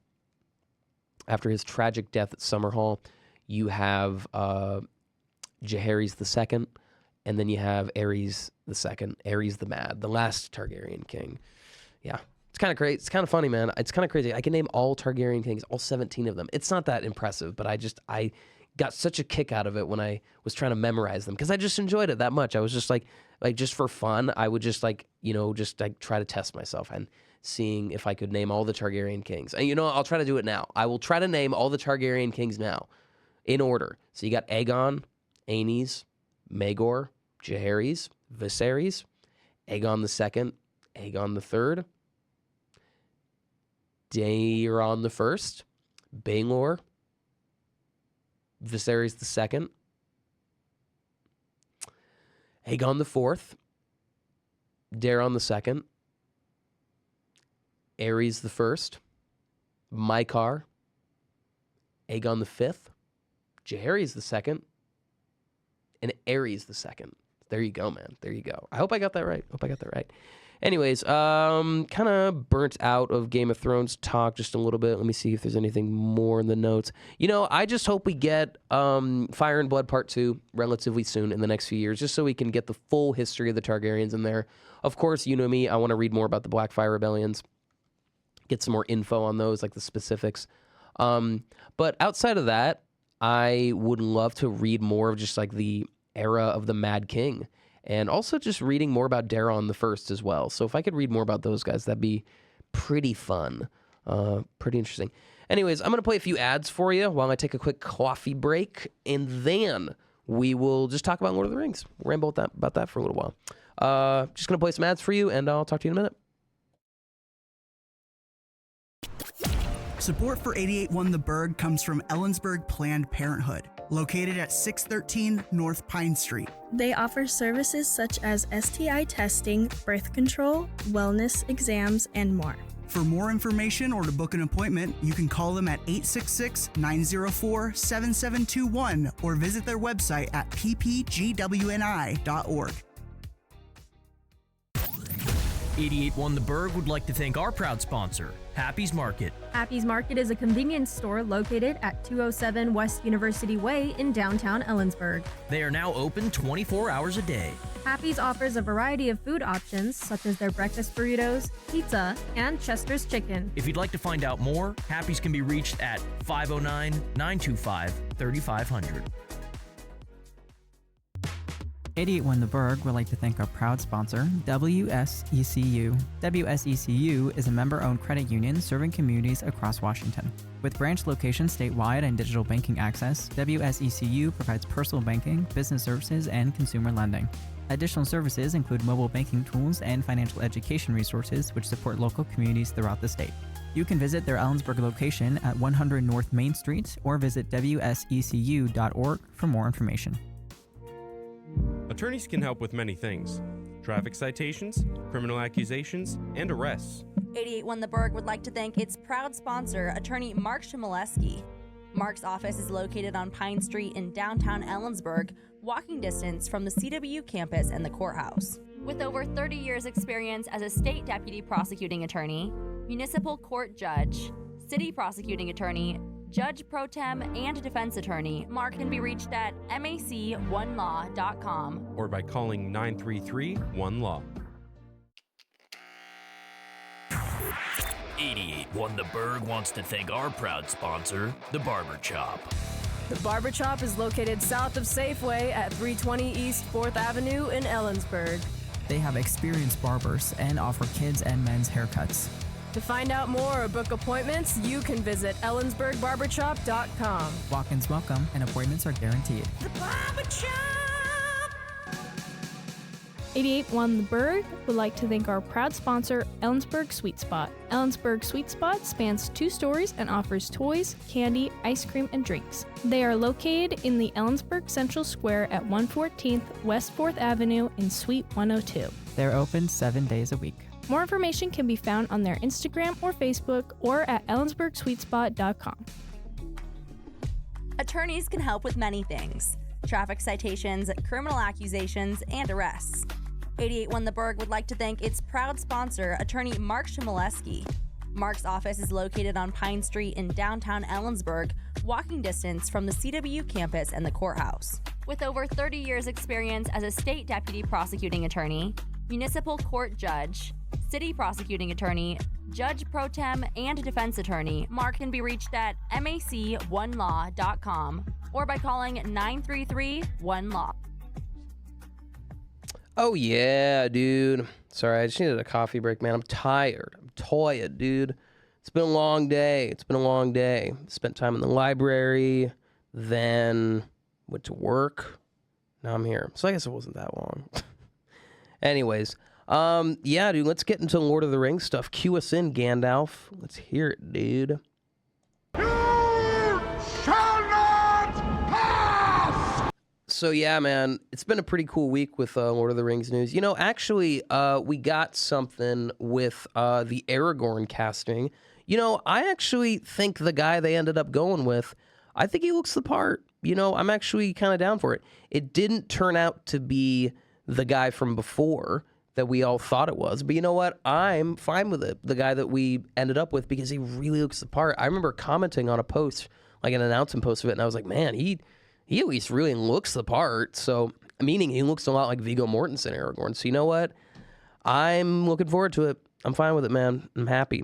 after his tragic death at Summerhall, you have Jaehaerys the Second, and then you have Aerys the Second, Aerys the Mad, the last Targaryen king. Yeah, it's kind of crazy. It's kind of funny, man. It's kind of crazy. I can name all Targaryen kings, all 17 of them. It's not that impressive, but I got such a kick out of it when I was trying to memorize them because I just enjoyed it that much. I was just like just for fun, I would just try to test myself and seeing if I could name all the Targaryen kings. And I'll try to do it now. I will try to name all the Targaryen kings now in order. So you got Aegon, Aenys, Maegor, Jaehaerys, Viserys, Aegon the Second, Aegon the Third, Daeron the First, Baelor, Viserys the Second, Aegon the Fourth, Daeron the Second, Aerys the First, Maegor, Aegon the Fifth, Jaehaerys the Second, and Aerys the Second. There you go, man. There you go. I hope I got that right. Anyways, kind of burnt out of Game of Thrones talk just a little bit. Let me see if there's anything more in the notes. I just hope we get Fire and Blood Part 2 relatively soon in the next few years, just so we can get the full history of the Targaryens in there. Of course, you know me, I want to read more about the Blackfire Rebellions, get some more info on those, like the specifics. But outside of that, I would love to read more of just like the era of the Mad King. And also just reading more about Daeron the First as well. So if I could read more about those guys, that'd be pretty fun. Pretty interesting. Anyways, I'm going to play a few ads for you while I take a quick coffee break. And then we will just talk about Lord of the Rings. We'll ramble about that for a little while. Just going to play some ads for you, and I'll talk to you in a minute. Support for 88.1 The Berg comes from Ellensburg Planned Parenthood, located at 613 North Pine Street. They offer services such as STI testing, birth control, wellness exams, and more. For more information or to book an appointment, you can call them at 866-904-7721 or visit their website at ppgwni.org. 88.1 The Berg would like to thank our proud sponsor, Happy's Market. Happy's Market is a convenience store located at 207 West University Way in downtown Ellensburg. They are now open 24 hours a day. Happy's offers a variety of food options such as their breakfast burritos, pizza, and Chester's chicken. If you'd like to find out more, Happy's can be reached at 509-925-3500. 88.1 The Berg would like to thank our proud sponsor, WSECU. WSECU is a member-owned credit union serving communities across Washington. With branch locations statewide and digital banking access, WSECU provides personal banking, business services, and consumer lending. Additional services include mobile banking tools and financial education resources which support local communities throughout the state. You can visit their Ellensburg location at 100 North Main Street or visit wsecu.org for more information. Attorneys can help with many things: traffic citations, criminal accusations, and arrests. 88.1 The Berg would like to thank its proud sponsor, attorney Mark Chmielewski. Mark's office is located on Pine Street in downtown Ellensburg, walking distance from the CW campus and the courthouse. With over 30 years experience as a state deputy prosecuting attorney, municipal court judge, city prosecuting attorney, judge pro tem, and defense attorney, Mark can be reached at mac1law.com or by calling 933-1LAW. 88.1 The Berg wants to thank our proud sponsor, The Barber Chop. The Barber Chop is located south of Safeway at 320 East 4th Avenue in Ellensburg. They have experienced barbers and offer kids and men's haircuts. To find out more or book appointments, you can visit ellensburgbarbershop.com. Walk-ins welcome and appointments are guaranteed. The Barbershop! 88.1 The Berg would like to thank our proud sponsor, Ellensburg Sweet Spot. Ellensburg Sweet Spot spans 2 stories and offers toys, candy, ice cream, and drinks. They are located in the Ellensburg Central Square at 114th West 4th Avenue in Suite 102. They're open 7 days a week. More information can be found on their Instagram or Facebook or at ellensburgsweetspot.com. Attorneys can help with many things: traffic citations, criminal accusations, and arrests. 88.1 The Berg would like to thank its proud sponsor, attorney Mark Chmielewski. Mark's office is located on Pine Street in downtown Ellensburg, walking distance from the CW campus and the courthouse. With over 30 years' experience as a state deputy prosecuting attorney, municipal court judge, city prosecuting attorney, judge pro tem, and defense attorney, Mark can be reached at mac1law.com or by calling 933-1LAW. Oh, yeah, dude. Sorry, I just needed a coffee break, man. I'm tired. Dude. It's been a long day. Spent time in the library, then went to work. Now I'm here. So I guess it wasn't that long. Anyways, yeah, dude, let's get into Lord of the Rings stuff. Cue us in, Gandalf. Let's hear it, dude. So yeah, man, it's been a pretty cool week with Lord of the Rings news. You know, actually, we got something with the Aragorn casting. You know, I actually think the guy they ended up going with, I think he looks the part. You know, I'm actually kind of down for it. It didn't turn out to be the guy from before that we all thought it was. But you know what? I'm fine with it. The guy that we ended up with, because he really looks the part. I remember commenting on a post, like an announcement post of it, and I was like, man, he at least really looks the part. So, meaning he looks a lot like Viggo Mortensen Aragorn. So you know what? I'm looking forward to it. I'm fine with it, man. I'm happy.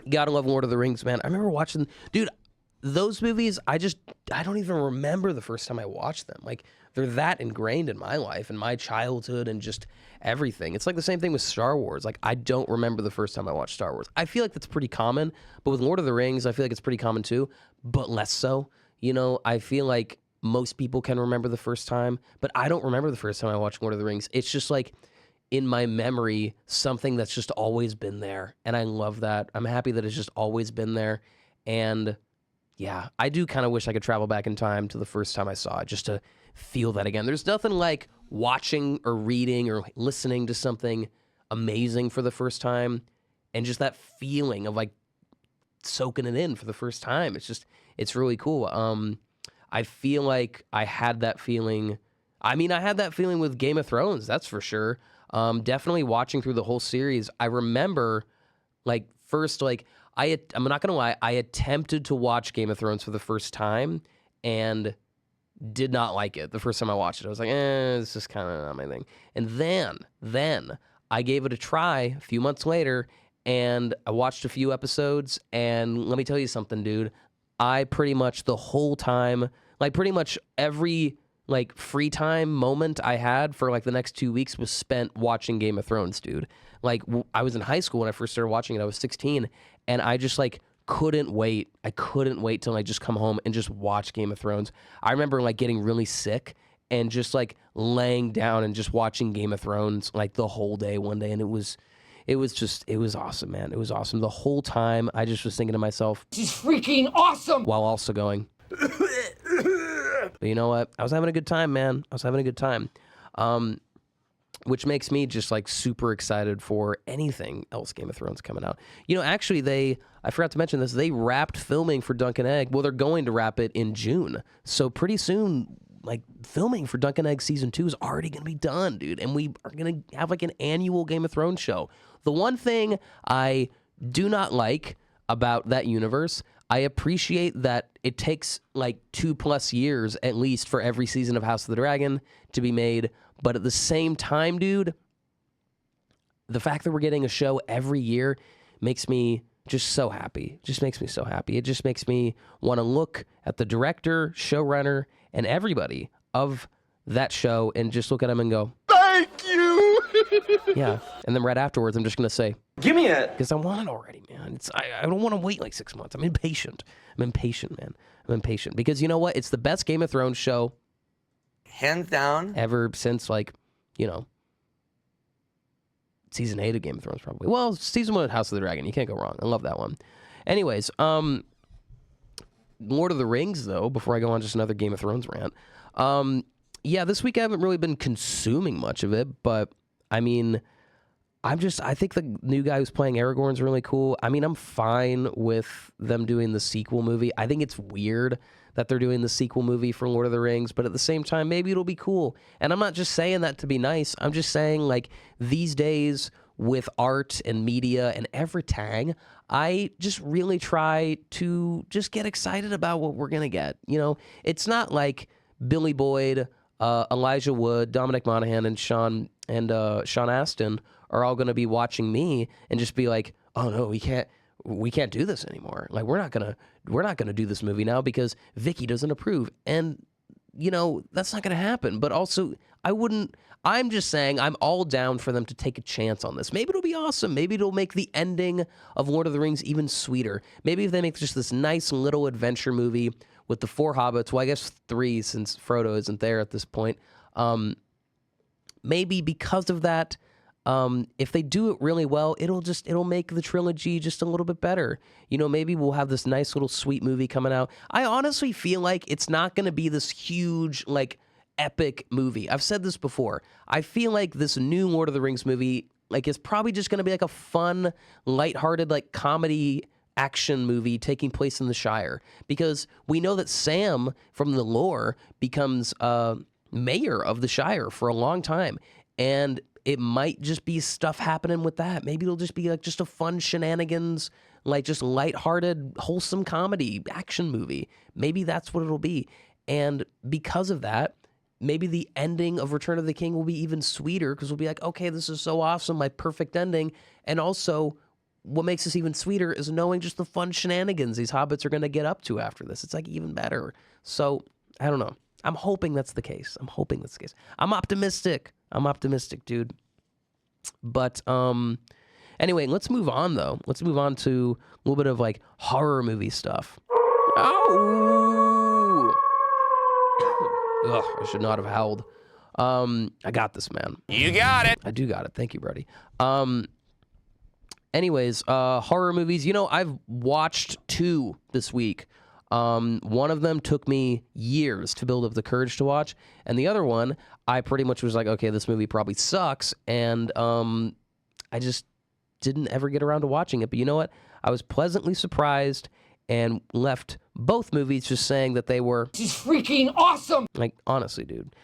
Gotta love Lord of the Rings, man. I remember watching, dude, those movies, I don't even remember the first time I watched them. Like, they're that ingrained in my life and my childhood and just everything. It's like the same thing with Star Wars. Like, I don't remember the first time I watched Star Wars. I feel like that's pretty common, but with Lord of the Rings, I feel like it's pretty common too, but less so. You know, I feel like most people can remember the first time, but I don't remember the first time I watched Lord of the Rings. It's just like, in my memory, something that's just always been there, and I love that. I'm happy that it's just always been there, and yeah, I do kind of wish I could travel back in time to the first time I saw it, just to feel that again. There's nothing like watching or reading or listening to something amazing for the first time, and just that feeling of like soaking it in for the first time. It's really cool. I feel like I had that feeling. I mean, I had that feeling with Game of Thrones, that's for sure. Definitely watching through the whole series. I remember, like, first, like, I'm not going to lie, I attempted to watch Game of Thrones for the first time and did not like it the first time I watched it. I was like, this is kind of not my thing. And then I gave it a try a few months later, and I watched a few episodes, and let me tell you something, dude. I pretty much the whole time, like pretty much every like free time moment I had for like the next 2 weeks was spent watching Game of Thrones, dude. Like I was in high school when I first started watching it. I was 16, and I just like couldn't wait. I couldn't wait till I just come home and just watch Game of Thrones. I remember like getting really sick and just like laying down and just watching Game of Thrones like the whole day one day, and it was awesome, man. It was awesome. The whole time I just was thinking to myself, This is freaking awesome! While also going, but you know what? I was having a good time, man. I was having a good time. Which makes me just like super excited for anything else Game of Thrones coming out. You know, actually I forgot to mention this, they wrapped filming for Dunk and Egg. Well, they're going to wrap it in June. So pretty soon, like filming for Dunk and Egg season 2 is already going to be done, dude. And we are going to have like an annual Game of Thrones show. The one thing I do not like about that universe, I appreciate that it takes like 2+ years at least for every season of House of the Dragon to be made. But at the same time, dude, the fact that we're getting a show every year makes me just so happy. Just makes me so happy. It just makes me want to look at the director, showrunner, and everybody of that show and just look at them and go, thank you. Yeah. And then right afterwards, I'm just going to say, Give me it. Because I want it already, man. I don't want to wait like 6 months. I'm impatient. I'm impatient, man. I'm impatient. Because you know what? It's the best Game of Thrones show. Hands down. Ever since, like, season 8 of Game of Thrones, probably. Well, season 1 of House of the Dragon. You can't go wrong. I love that one. Anyways, Lord of the Rings, though, before I go on just another Game of Thrones rant. Yeah, this week I haven't really been consuming much of it, but, I mean, I think the new guy who's playing Aragorn's really cool. I mean, I'm fine with them doing the sequel movie. I think it's weird that they're doing the sequel movie for Lord of the Rings, but at the same time, maybe it'll be cool. And I'm not just saying that to be nice. I'm just saying, like, these days with art and media and everything, I just really try to just get excited about what we're going to get. It's not like Billy Boyd, Elijah Wood, Dominic Monaghan, and Sean Astin are all going to be watching me and just be like, oh no, we can't do this anymore. Like, we're not gonna do this movie now because Vicky doesn't approve. And that's not gonna happen. But also, I'm just saying I'm all down for them to take a chance on this. Maybe it'll be awesome. Maybe it'll make the ending of Lord of the Rings even sweeter. Maybe if they make just this nice little adventure movie with the 4 hobbits, well, I guess 3 since Frodo isn't there at this point. Maybe because of that, if they do it really well, it'll make the trilogy just a little bit better. Maybe we'll have this nice little sweet movie coming out. I honestly feel like it's not going to be this huge, like, epic movie. I've said this before. I feel like this new Lord of the Rings movie, like, is probably just going to be like a fun, lighthearted, like, comedy action movie taking place in the Shire. Because we know that Sam from the lore becomes mayor of the Shire for a long time. And it might just be stuff happening with that. Maybe it'll just be like just a fun shenanigans, like just lighthearted, wholesome comedy action movie. Maybe that's what it'll be. And because of that, maybe the ending of Return of the King will be even sweeter because we'll be like, okay, this is so awesome, my perfect ending. And also, what makes this even sweeter is knowing just the fun shenanigans these hobbits are going to get up to after this. It's like even better. So, I don't know. I'm hoping that's the case. I'm optimistic. Dude. But anyway, let's move on, though. Let's move on to a little bit of, like, horror movie stuff. Oh! Ugh, I should not have howled. I got this, man. You got it. I do got it. Thank you, Brody. Anyways, horror movies. I've watched 2 this week. One of them took me years to build up the courage to watch, and the other one, I pretty much was like, okay, this movie probably sucks, and I just didn't ever get around to watching it. But you know what? I was pleasantly surprised and left both movies just saying that they were just freaking awesome. Like, honestly, dude.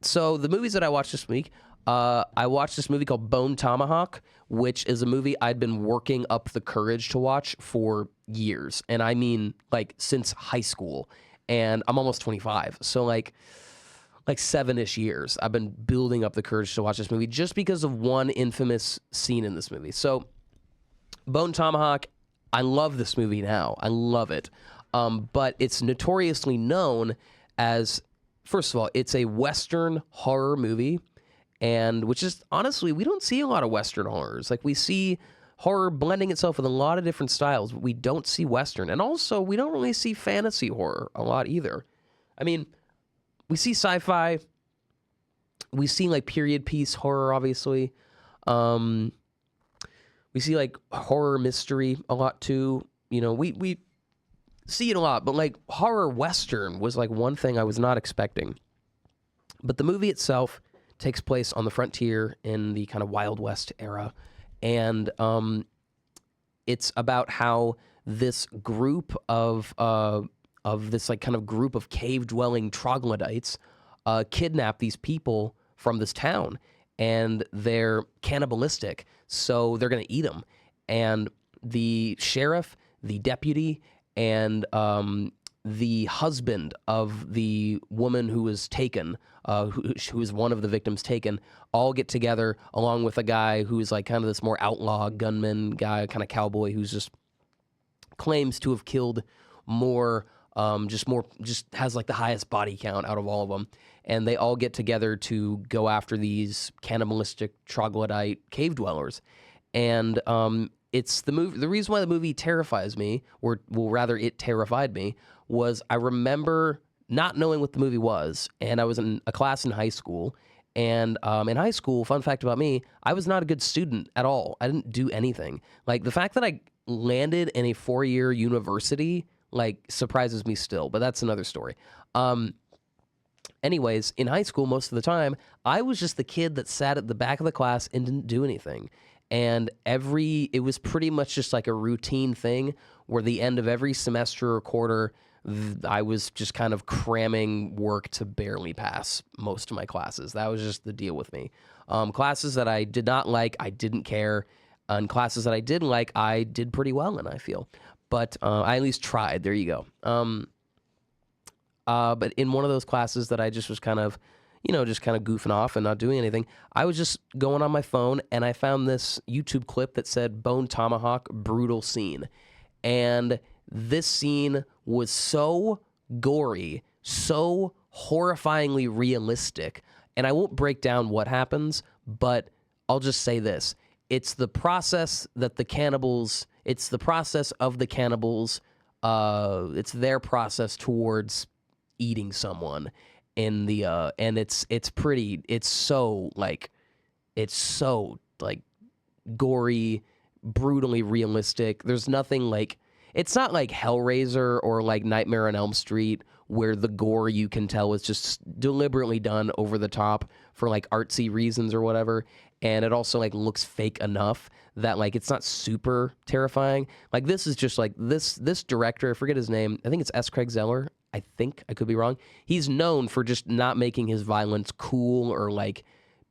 So the movies that I watched this week, I watched this movie called Bone Tomahawk, which is a movie I'd been working up the courage to watch for years. And I mean, like, since high school. And I'm almost 25. So, like 7-ish years, I've been building up the courage to watch this movie just because of one infamous scene in this movie. So, Bone Tomahawk, I love this movie now. I love it. But it's notoriously known as, first of all, it's a Western horror movie. And which is, honestly, we don't see a lot of Western horrors. Like, we see horror blending itself with a lot of different styles, but we don't see Western. And also, we don't really see fantasy horror a lot either. I mean, we see sci-fi. We see, like, period piece horror, obviously. We see, like, horror mystery a lot, too. We see it a lot. But, like, horror Western was, like, one thing I was not expecting. But the movie itself takes place on the frontier in the kind of Wild West era. And it's about how this group of this, like, kind of group of cave-dwelling troglodytes kidnap these people from this town. And they're cannibalistic, so they're going to eat them. And the sheriff, the deputy, and the husband of the woman who was taken, who is one of the victims taken, all get together along with a guy who is like kind of this more outlaw gunman guy, kind of cowboy who's just claims to have killed more, just has like the highest body count out of all of them. And they all get together to go after these cannibalistic troglodyte cave dwellers. And it's the movie. The reason why the movie terrifies me, or well, rather, it terrified me, was I remember not knowing what the movie was, and I was in a class in high school. And in high school, fun fact about me, I was not a good student at all. I didn't do anything. Like, the fact that I landed in a 4-year university, like, surprises me still, but that's another story. Anyways, in high school, most of the time, I was just the kid that sat at the back of the class and didn't do anything. And it was pretty much just like a routine thing where the end of every semester or quarter, I was just kind of cramming work to barely pass most of my classes. That was just the deal with me. Classes that I did not like, I didn't care. And classes that I did like, I did pretty well in, I feel. But I at least tried. There you go. But in one of those classes that I just was kind of, just kind of goofing off and not doing anything, I was just going on my phone and I found this YouTube clip that said Bone Tomahawk brutal scene. And this scene was so gory, so horrifyingly realistic. And I won't break down what happens, but I'll just say this. It's the process that the cannibals, it's the process of the cannibals. It's their process towards eating someone in the, and it's so gory, brutally realistic. There's nothing like, it's not like Hellraiser or like Nightmare on Elm Street where the gore you can tell is just deliberately done over the top for like artsy reasons or whatever. And it also like looks fake enough that like it's not super terrifying. Like this is just like this director, I forget his name. I think it's S. Craig Zeller. I think I could be wrong. He's known for just not making his violence cool or like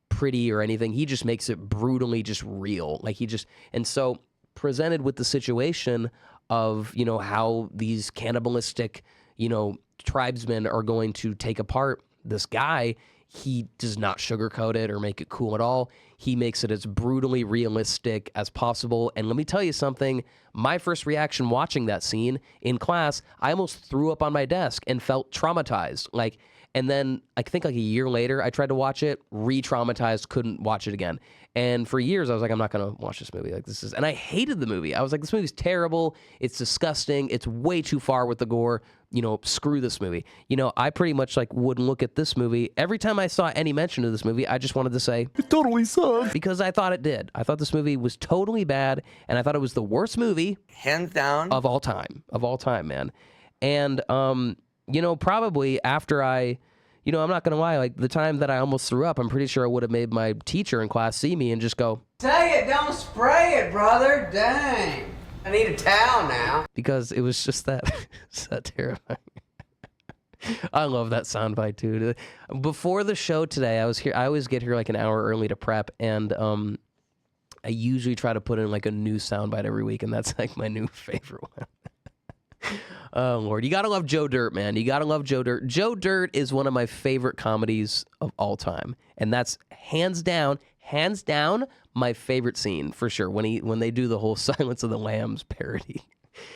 pretty or anything. He just makes it brutally just real. Like and so presented with the situation of, how these cannibalistic, tribesmen are going to take apart this guy, he does not sugarcoat it or make it cool at all. He makes it as brutally realistic as possible. And let me tell you something, my first reaction watching that scene in class, I almost threw up on my desk and felt traumatized. And then I think like a year later, I tried to watch it, re-traumatized, couldn't watch it again. And for years, I was like, I'm not going to watch this movie. And I hated the movie. I was like, this movie's terrible. It's disgusting. It's way too far with the gore. Screw this movie. I pretty much would look at this movie. Every time I saw any mention of this movie, I just wanted to say, it totally sucks. Because I thought it did. I thought this movie was totally bad. And I thought it was the worst movie. Hands down. Of all time. Of all time, man. And, probably after I'm not going to lie, the time that I almost threw up, I'm pretty sure I would have made my teacher in class see me and just go, Say it, don't spray it, brother. Dang. I need a towel now. Because it was just that, it's that terrifying. I love that soundbite, dude. Before the show today, I always get here an hour early to prep, and I usually try to put in a new soundbite every week, and that's my new favorite one. Oh, Lord. You got to love Joe Dirt, man. You got to love Joe Dirt. Joe Dirt is one of my favorite comedies of all time. And that's hands down, my favorite scene for sure. When they do the whole Silence of the Lambs parody.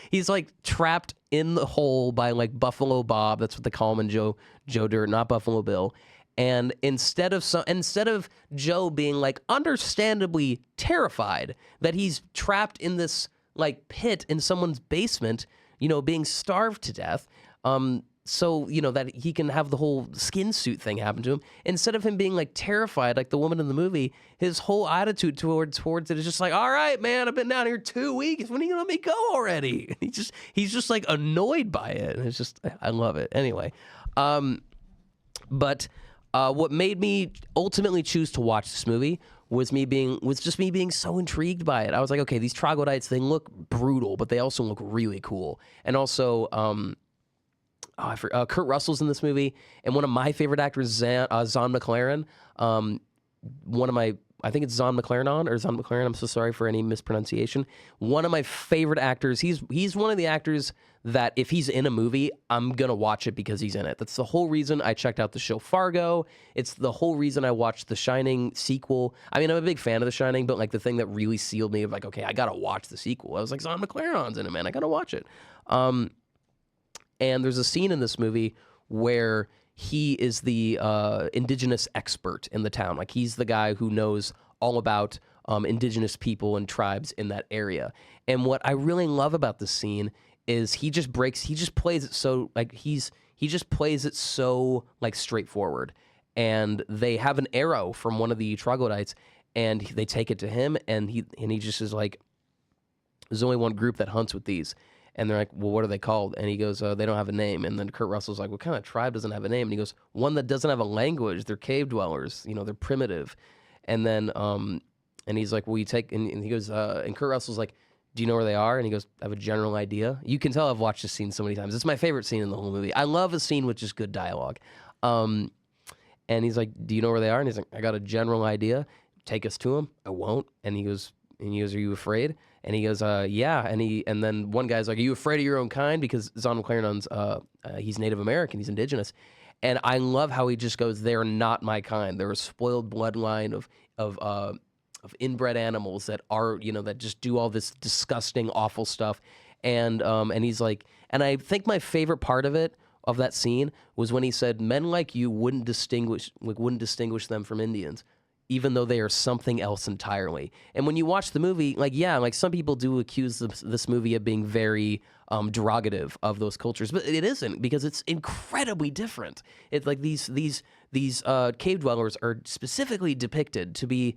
He's trapped in the hole by Buffalo Bob. That's what they call him in Joe Dirt, not Buffalo Bill. And instead of Joe being understandably terrified that he's trapped in this pit in someone's basement, being starved to death, so, that he can have the whole skin suit thing happen to him. Instead of him being terrified, like the woman in the movie, his whole attitude towards it is just all right, man, I've been down here 2 weeks. When are you gonna let me go already? He's just annoyed by it. And it's just, I love it. Anyway, but what made me ultimately choose to watch this movie was me being so intrigued by it. I was like, okay, these troglodytes, they look brutal, but they also look really cool. And also, Kurt Russell's in this movie, and one of my favorite actors, Zahn McClarnon. I think it's Zahn McClarnon or Zahn McClarnon. I'm so sorry for any mispronunciation. One of my favorite actors. He's one of the actors that if he's in a movie, I'm gonna watch it because he's in it. That's the whole reason I checked out the show Fargo. It's the whole reason I watched The Shining sequel. I mean, I'm a big fan of The Shining, but the thing that really sealed me of okay, I gotta watch the sequel. I was Zahn McClarnon's in it, man. I gotta watch it. And there's a scene in this movie where he is the indigenous expert in the town. He's the guy who knows all about indigenous people and tribes in that area. And what I really love about this scene is he just plays it so like straightforward. And they have an arrow from one of the troglodytes, and they take it to him, and he just is like, there's only one group that hunts with these. And they're like, well, what are they called? And he goes, they don't have a name. And then Kurt Russell's like, what kind of tribe doesn't have a name? And he goes, one that doesn't have a language. They're cave dwellers. They're primitive. And then, and he's like, well, you take, and he goes, and Kurt Russell's like, do you know where they are? And he goes, I have a general idea. You can tell I've watched this scene so many times. It's my favorite scene in the whole movie. I love a scene with just good dialogue. And he's like, do you know where they are? And he's like, I got a general idea. Take us to them. I won't. And he goes, are you afraid? And he goes, yeah. And then one guy's like, are you afraid of your own kind? Because Zon McLaren's, he's Native American, he's indigenous. And I love how he just goes, they're not my kind. They're a spoiled bloodline of inbred animals that are, that just do all this disgusting, awful stuff. And he's like, and I think my favorite part of that scene was when he said, men like you wouldn't distinguish them from Indians, even though they are something else entirely. And when you watch the movie, some people do accuse this movie of being very derogative of those cultures, but it isn't, because it's incredibly different. It's like these cave dwellers are specifically depicted to be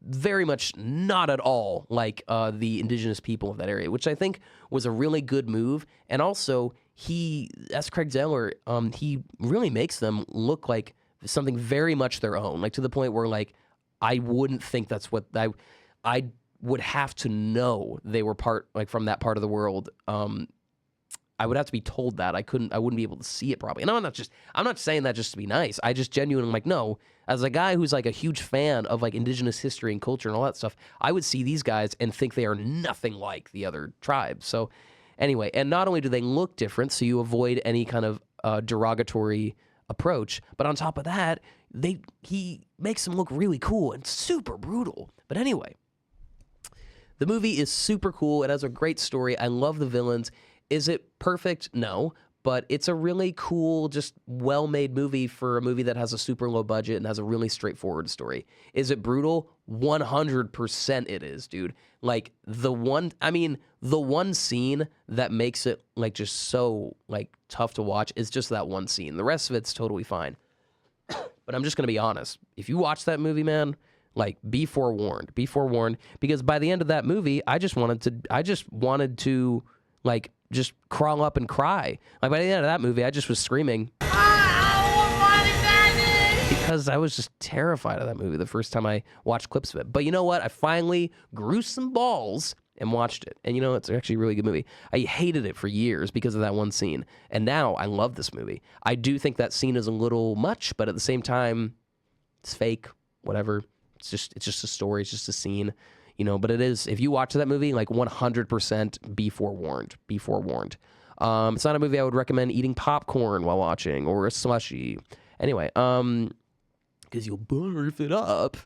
very much not at all like the indigenous people of that area, which I think was a really good move. And also, as Craig Zeller, he really makes them look like something very much their own, like to the point where I wouldn't think that's what I would have to know they were from that part of the world. I would have to be told that. I wouldn't be able to see it probably. And I'm not saying that just to be nice. I just genuinely no, as a guy who's like a huge fan of like indigenous history and culture and all that stuff, I would see these guys and think they are nothing like the other tribes. So anyway, and not only do they look different, so you avoid any kind of derogatory approach, but on top of that, he makes them look really cool and super brutal. But anyway, the movie is super cool. It has a great story. I love the villains. Is it perfect? No, but it's a really cool, just well-made movie for a movie that has a super low budget and has a really straightforward story. Is it brutal? 100% it is, dude. Like the one scene that makes it like just so like tough to watch is just that one scene. The rest of it's totally fine. But I'm just going to be honest. If you watch that movie, man, like be forewarned, because by the end of that movie, I just wanted to like just crawl up and cry. Like by the end of that movie, I just was screaming because I was just terrified of that movie the first time I watched clips of it. But you know what? I finally grew some balls and watched it. And it's actually a really good movie. I hated it for years because of that one scene. And now I love this movie. I do think that scene is a little much, but at the same time, it's fake, whatever. It's just a story. It's just a scene, but it is, if you watch that movie, like 100% be forewarned. It's not a movie I would recommend eating popcorn while watching or a slushie. Anyway, because you'll barf it up.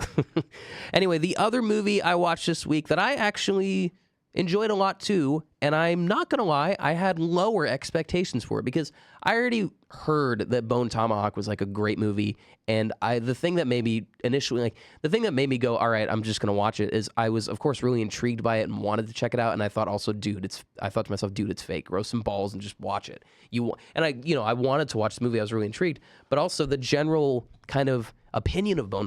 Anyway, the other movie I watched this week that I actually enjoyed a lot too, and I'm not going to lie, I had lower expectations for it because I already heard that Bone Tomahawk was like a great movie, and the thing that made me go, all right, I'm just going to watch it, is I was, of course, really intrigued by it and wanted to check it out, and I thought also, I thought to myself, dude, it's fake. Grow some balls and just watch it. I wanted to watch the movie. I was really intrigued, but also the general kind of opinion of Bone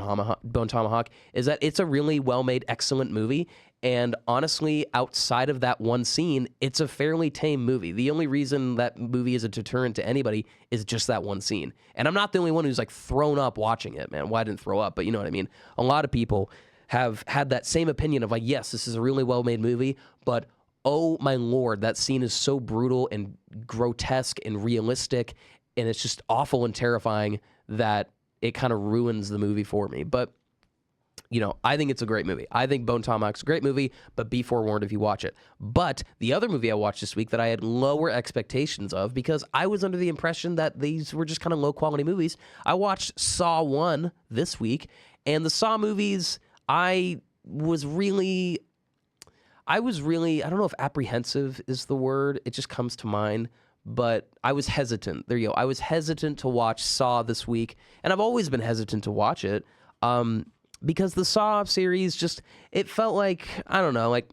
Tomahawk is that it's a really well-made, excellent movie. And honestly, outside of that one scene, it's a fairly tame movie. The only reason that movie is a deterrent to anybody is just that one scene. And I'm not the only one who's like thrown up watching it, man. Well, I didn't throw up, but you know what I mean? A lot of people have had that same opinion of like, yes, this is a really well-made movie, but oh my Lord, that scene is so brutal and grotesque and realistic, and it's just awful and terrifying that it kind of ruins the movie for me. But I think it's a great movie. I think Bone Tomahawk's a great movie, but be forewarned if you watch it. But the other movie I watched this week that I had lower expectations of, because I was under the impression that these were just kind of low-quality movies, I watched Saw 1 this week, and the Saw movies, I was really, I don't know if apprehensive is the word, it just comes to mind, but I was hesitant. There you go. I was hesitant to watch Saw this week, and I've always been hesitant to watch it. because the Saw series just, it felt like, I don't know, like,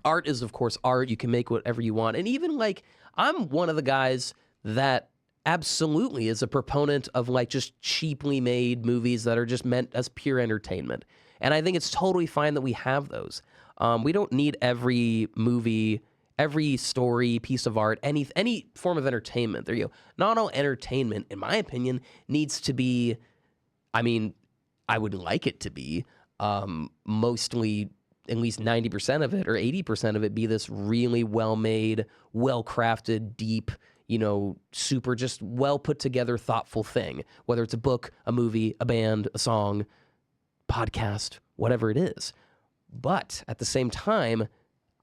art is, of course, art. You can make whatever you want. And even, like, I'm one of the guys that absolutely is a proponent of, like, just cheaply made movies that are just meant as pure entertainment. And I think it's totally fine that we have those. We don't need every movie, every story, piece of art, any form of entertainment. There you go. Not all entertainment, in my opinion, needs to be, I mean, I would like it to be mostly, at least 90% of it or 80% of it be this really well-made, well-crafted, deep, you know, super just well put together, thoughtful thing. Whether it's a book, a movie, a band, a song, podcast, whatever it is. But at the same time,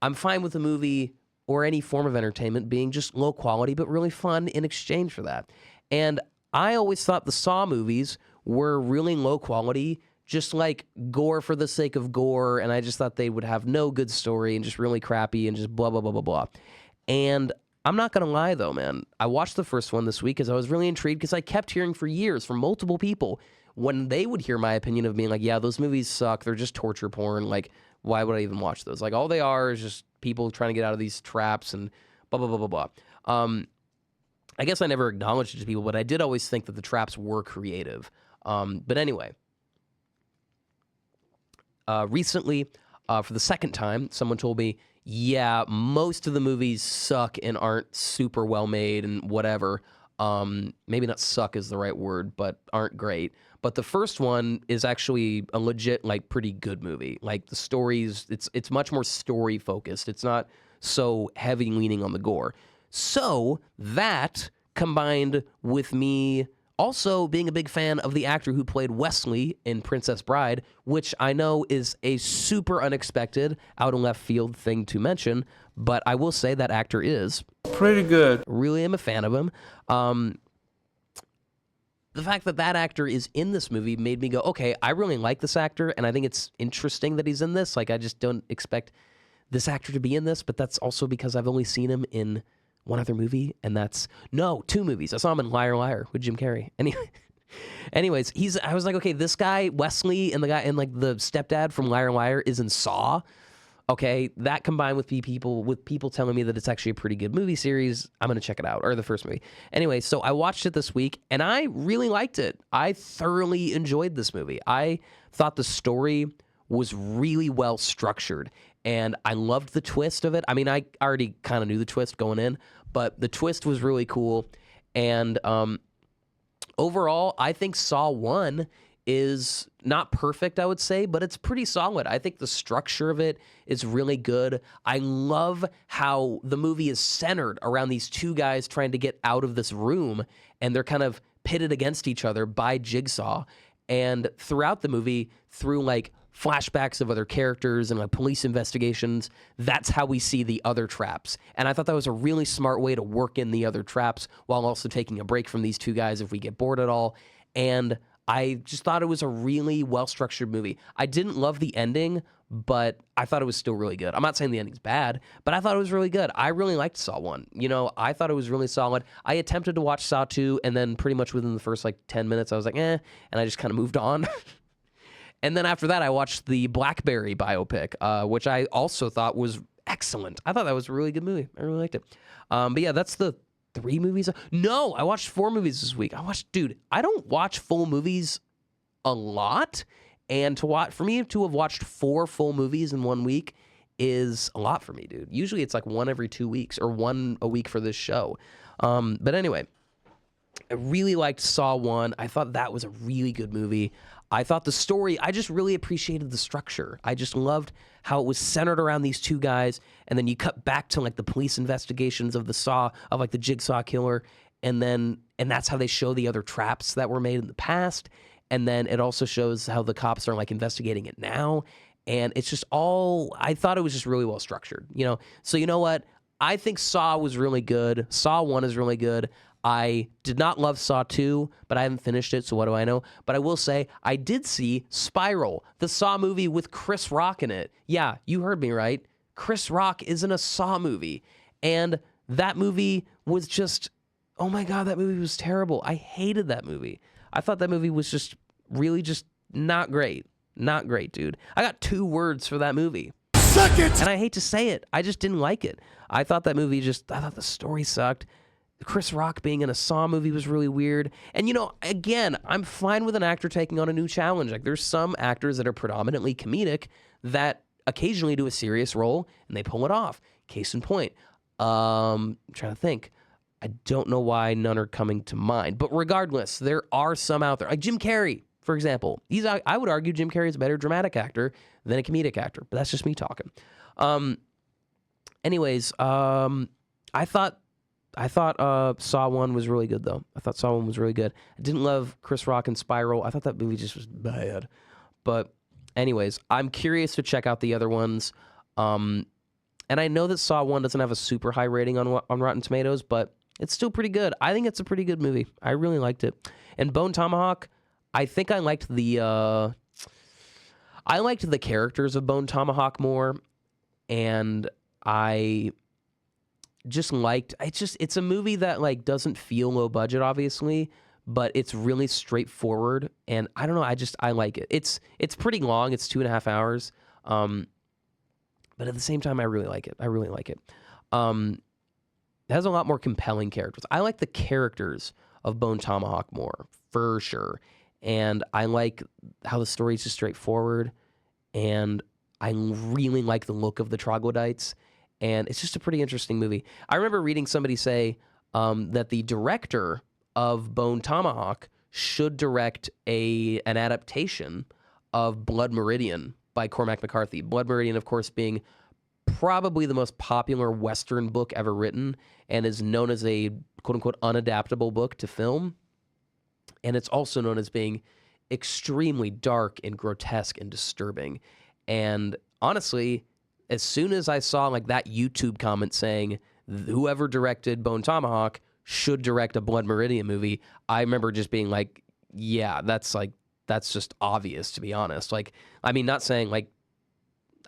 I'm fine with a movie or any form of entertainment being just low quality, but really fun in exchange for that. And I always thought the Saw movies were really low quality, just like gore for the sake of gore. And I just thought they would have no good story and just really crappy and just blah, blah, blah, blah, blah. And I'm not going to lie, though, man. I watched the first one this week because I was really intrigued because I kept hearing for years from multiple people when they would hear my opinion of being like, yeah, those movies suck. They're just torture porn. Like, why would I even watch those? Like, all they are is just people trying to get out of these traps and blah, blah, blah, blah, blah. I guess I never acknowledged it to people, but I did always think that the traps were creative. But anyway, recently, for the second time, someone told me, yeah, most of the movies suck and aren't super well made and whatever. Maybe not suck is the right word, but aren't great. But the first one is actually a legit, like, pretty good movie. Like, the stories, it's much more story focused. It's not so heavy leaning on the gore. So that combined with me also being a big fan of the actor who played Wesley in Princess Bride, which I know is a super unexpected, out of left field thing to mention, but I will say that actor is pretty good. Really am a fan of him. The fact that that actor is in this movie made me go, okay, I really like this actor, and I think it's interesting that he's in this. Like, I just don't expect this actor to be in this, but that's also because I've only seen him in one other movie, and two movies. I saw him in Liar Liar with Jim Carrey. Anyways, I was like, okay, this guy, Wesley, and the guy, and like the stepdad from Liar Liar is in Saw. Okay, that combined with people telling me that it's actually a pretty good movie series, I'm going to check it out, or the first movie. Anyway, so I watched it this week, and I really liked it. I thoroughly enjoyed this movie. I thought the story was really well structured, and I loved the twist of it. I mean, I already kind of knew the twist going in, but the twist was really cool. And overall, I think Saw 1 is not perfect, I would say, but it's pretty solid. I think the structure of it is really good. I love how the movie is centered around these two guys trying to get out of this room, and they're kind of pitted against each other by Jigsaw. And throughout the movie, through like flashbacks of other characters and like police investigations, that's how we see the other traps. And I thought that was a really smart way to work in the other traps while also taking a break from these two guys if we get bored at all. And I just thought it was a really well-structured movie. I didn't love the ending, but I thought it was still really good. I'm not saying the ending's bad, but I thought it was really good. I really liked Saw 1. You know, I thought it was really solid. I attempted to watch Saw 2, and then pretty much within the first, 10 minutes, I was like, and I just kind of moved on. And then after that, I watched the Blackberry biopic, which I also thought was excellent. I thought that was a really good movie. I really liked it. But yeah, that's the 3 movies. No, I watched 4 movies this week. I don't watch full movies a lot. And for me to have watched 4 full movies in 1 week is a lot for me, dude. Usually it's like 1 every 2 weeks or 1 a week for this show. But anyway, I really liked Saw 1. I thought that was a really good movie. I thought the story, I just really appreciated the structure. I just loved how it was centered around these two guys, and then you cut back to like the police investigations of the Jigsaw killer, and that's how they show the other traps that were made in the past, and then it also shows how the cops are like investigating it now, and it's just I thought it was just really well structured, you know? So you know what? I think Saw was really good. Saw 1 is really good. I did not love Saw 2, but I haven't finished it, so what do I know? But I will say, I did see Spiral, the Saw movie with Chris Rock in it. Yeah, you heard me right. Chris Rock is in a Saw movie. And that movie was just, oh my God, that movie was terrible. I hated that movie. I thought that movie was just really just not great. Not great, dude. I got 2 words for that movie. Suck it! And I hate to say it. I just didn't like it. I thought that movie I thought the story sucked. Chris Rock being in a Saw movie was really weird. And, again, I'm fine with an actor taking on a new challenge. Like, there's some actors that are predominantly comedic that occasionally do a serious role, and they pull it off. Case in point. I'm trying to think. I don't know why none are coming to mind. But regardless, there are some out there. Like Jim Carrey, for example. I would argue Jim Carrey is a better dramatic actor than a comedic actor. But that's just me talking. Anyways, I thought Saw 1 was really good, though. I thought Saw 1 was really good. I didn't love Chris Rock and Spiral. I thought that movie just was bad. But anyways, I'm curious to check out the other ones. And I know that Saw 1 doesn't have a super high rating on Rotten Tomatoes, but it's still pretty good. I think it's a pretty good movie. I really liked it. And Bone Tomahawk, I think I liked the characters of Bone Tomahawk more, and I just liked it's a movie that like doesn't feel low budget, obviously, but it's really straightforward, and I don't know, I like it. It's pretty long. It's 2.5 hours, but at the same time I really like it. It has a lot more compelling characters. I like the characters of Bone Tomahawk more, for sure, and I like how the story is just straightforward, and I really like the look of the troglodytes. And it's just a pretty interesting movie. I remember reading somebody say that the director of Bone Tomahawk should direct an adaptation of Blood Meridian by Cormac McCarthy. Blood Meridian, of course, being probably the most popular Western book ever written and is known as a quote-unquote unadaptable book to film. And it's also known as being extremely dark and grotesque and disturbing. And honestly, as soon as I saw like that YouTube comment saying whoever directed Bone Tomahawk should direct a Blood Meridian movie, I remember just being like, yeah, that's just obvious, to be honest. Like, I mean, not saying like,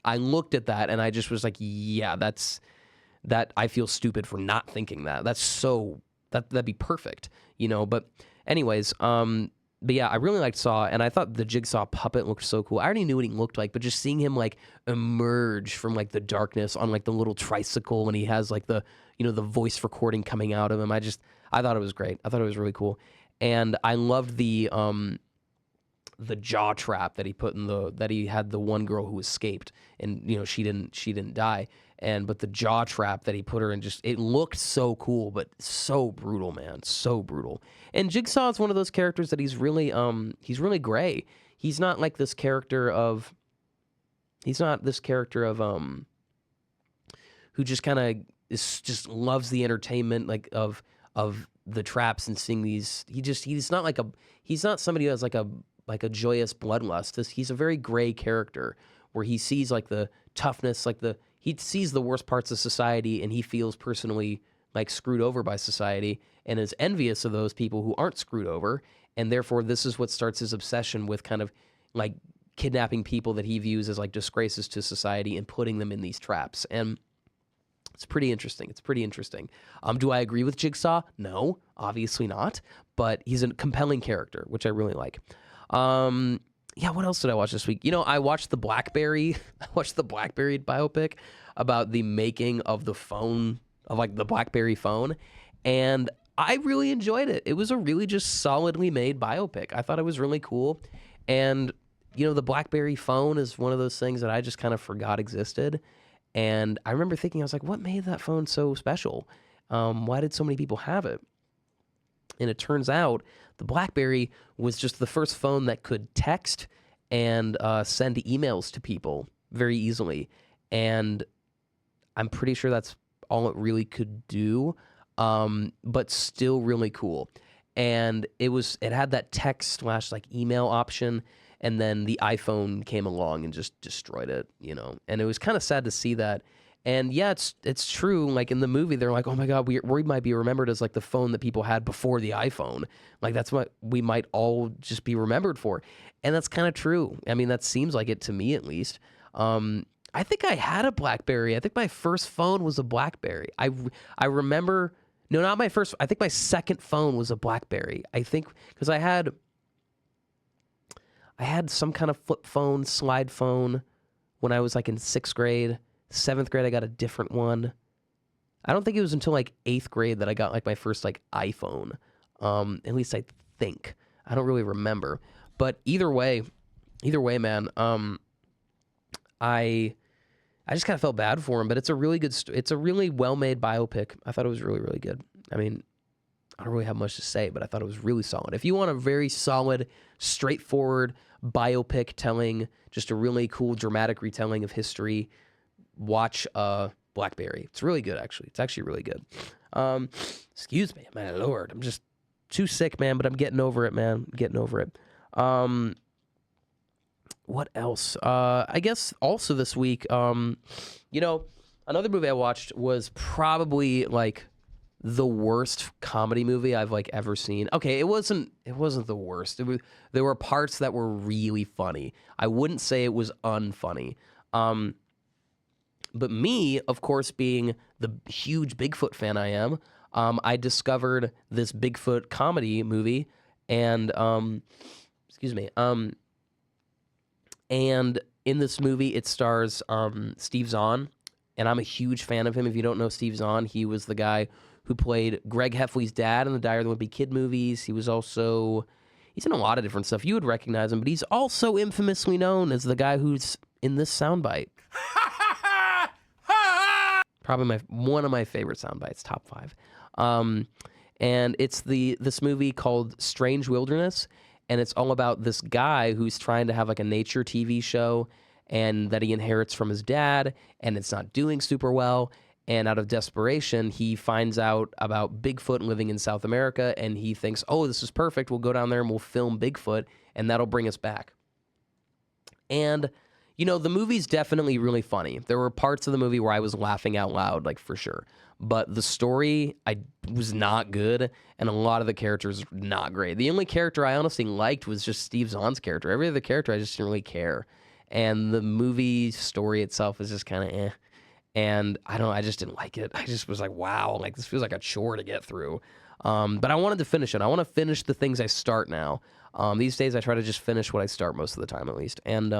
I looked at that and I just was like, yeah, that I feel stupid for not thinking that. That'd be perfect, but anyways, but yeah, I really liked Saw, and I thought the Jigsaw puppet looked so cool. I already knew what he looked like, but just seeing him like emerge from like the darkness on like the little tricycle, and he has like the the voice recording coming out of him. I thought it was great. I thought it was really cool, and I loved the jaw trap that he put that he had the one girl who escaped, and she didn't die. But the jaw trap that he put her in, it looked so cool, but so brutal, man. So brutal. And Jigsaw is one of those characters that he's really gray. He's not like this character of who just kind of just loves the entertainment like of the traps and seeing these. He's not somebody who has like a joyous bloodlust. He's a very gray character where he sees like the toughness, he sees the worst parts of society, and he feels personally like screwed over by society and is envious of those people who aren't screwed over. And therefore, this is what starts his obsession with kind of like kidnapping people that he views as like disgraces to society and putting them in these traps. And it's pretty interesting. Do I agree with Jigsaw? No, obviously not. But he's a compelling character, which I really like. Yeah, what else did I watch this week? I watched the BlackBerry biopic about the making of the phone, of like the BlackBerry phone, and I really enjoyed it. It was a really just solidly made biopic. I thought it was really cool, and the BlackBerry phone is one of those things that I just kind of forgot existed, and I remember thinking, I was like, what made that phone so special? Why did so many people have it? And it turns out the BlackBerry was just the first phone that could text and send emails to people very easily. And I'm pretty sure that's all it really could do, but still really cool. And it had that text / like email option, and then the iPhone came along and just destroyed it, And it was kind of sad to see that. And yeah, it's true. Like in the movie, they're like, oh my God, we might be remembered as like the phone that people had before the iPhone. Like that's what we might all just be remembered for. And that's kind of true. I mean, that seems like it to me at least. I think I had a BlackBerry. I think my first phone was a BlackBerry. I remember, no, not my first. I think my second phone was a BlackBerry. I think because I I had some kind of flip phone, slide phone when I was like in 6th grade. 7th grade, I got a different one. I don't think it was until like 8th grade that I got like my first like iPhone. At least I think. I don't really remember. But either way, man, I just kind of felt bad for him, but it's a really good, it's a really well-made biopic. I thought it was really, really good. I mean, I don't really have much to say, but I thought it was really solid. If you want a very solid, straightforward biopic telling just a really cool, dramatic retelling of history, watch Blackberry. It's really good, actually. It's actually really good. Excuse me, my lord. I'm just too sick, man, but I'm getting over it, man. I'm getting over it. What else? I guess also this week, another movie I watched was probably like the worst comedy movie I've like ever seen. Okay, it wasn't the worst. There were parts that were really funny. I wouldn't say it was unfunny. But me, of course, being the huge Bigfoot fan I am, I discovered this Bigfoot comedy movie, and and in this movie it stars Steve Zahn, and I'm a huge fan of him. If you don't know Steve Zahn, he was the guy who played Greg Heffley's dad in the Die or the Wimpy Kid movies. He's in a lot of different stuff. You would recognize him, but he's also infamously known as the guy who's in this soundbite. Probably one of my favorite sound bites, top 5. And it's this movie called Strange Wilderness, and it's all about this guy who's trying to have like a nature TV show, and that he inherits from his dad, and it's not doing super well. And out of desperation, he finds out about Bigfoot living in South America, and he thinks, oh, this is perfect. We'll go down there and we'll film Bigfoot, and that'll bring us back. And the movie's definitely really funny. There were parts of the movie where I was laughing out loud, like for sure. But the story was not good, and a lot of the characters not great. The only character I honestly liked was just Steve Zahn's character. Every other character I just didn't really care. And the movie story itself is just kind of eh. And I just didn't like it. I just was like, wow, like this feels like a chore to get through. But I wanted to finish it. I want to finish the things I start now. These days I try to just finish what I start most of the time, at least. And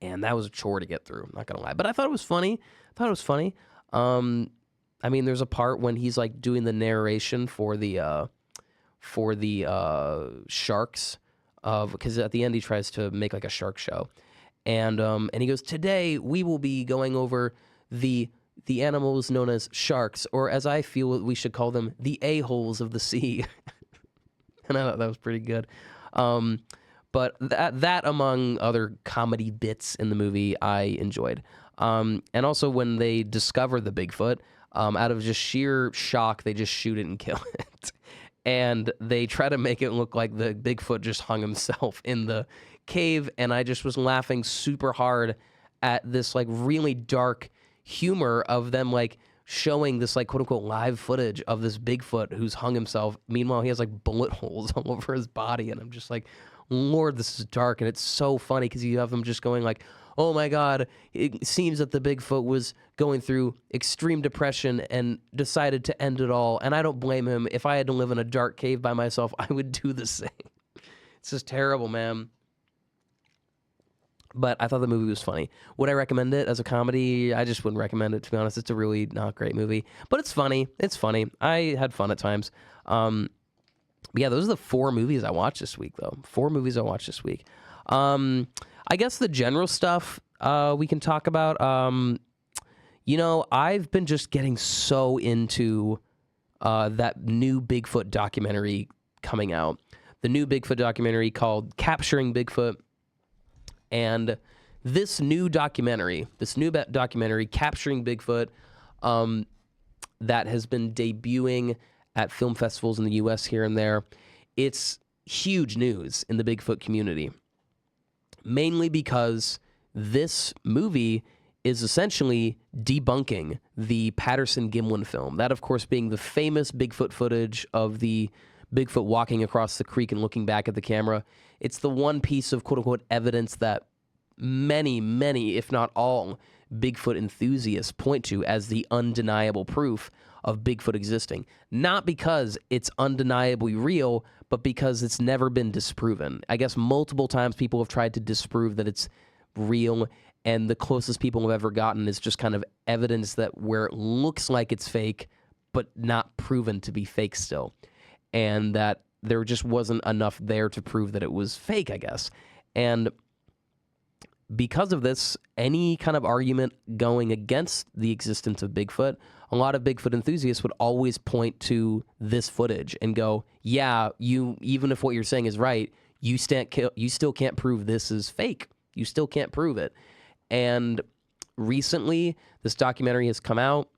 that was a chore to get through, I'm not going to lie. But I thought it was funny. I mean, there's a part when he's like doing the narration for the sharks, because at the end he tries to make like a shark show. And he goes, today we will be going over the animals known as sharks, or as I feel we should call them, the a-holes of the sea. And I thought that was pretty good. But that among other comedy bits in the movie, I enjoyed. And also when they discover the Bigfoot, out of just sheer shock, they just shoot it and kill it. And they try to make it look like the Bigfoot just hung himself in the cave. And I just was laughing super hard at this like really dark humor of them like showing this like quote unquote live footage of this Bigfoot who's hung himself. Meanwhile, he has like bullet holes all over his body. And I'm just like, Lord, this is dark. And it's so funny because you have them just going like, oh my God, it seems that the Bigfoot was going through extreme depression and decided to end it all. And I don't blame him. If I had to live in a dark cave by myself, I would do the same. It's just terrible, man. But I thought the movie was funny. Would I recommend it as a comedy? I just wouldn't recommend it, to be honest. It's a really not great movie. But it's funny. It's funny. I had fun at times. Yeah, those are the 4 movies I watched this week, though. 4 movies I watched this week. I guess the general stuff we can talk about. I've been just getting so into that new Bigfoot documentary coming out. The new Bigfoot documentary called Capturing Bigfoot. And this new documentary, Capturing Bigfoot, that has been debuting at film festivals in the U.S. here and there, it's huge news in the Bigfoot community. Mainly because this movie is essentially debunking the Patterson-Gimlin film. That, of course, being the famous Bigfoot footage of the Bigfoot walking across the creek and looking back at the camera. It's the one piece of quote-unquote evidence that many, if not all, Bigfoot enthusiasts point to as the undeniable proof of Bigfoot existing. Not because it's undeniably real, but but because it's never been disproven. I guess multiple times people have tried to disprove that it's real, and the closest people have ever gotten is just kind of evidence that where it looks like it's fake, but not proven to be fake still. And that there just wasn't enough there to prove that it was fake, I guess. And because of this, any kind of argument going against the existence of Bigfoot, a lot of Bigfoot enthusiasts would always point to this footage and go, yeah, even if what you're saying is right, you still can't prove this is fake. You still can't prove it. And recently, this documentary has come out.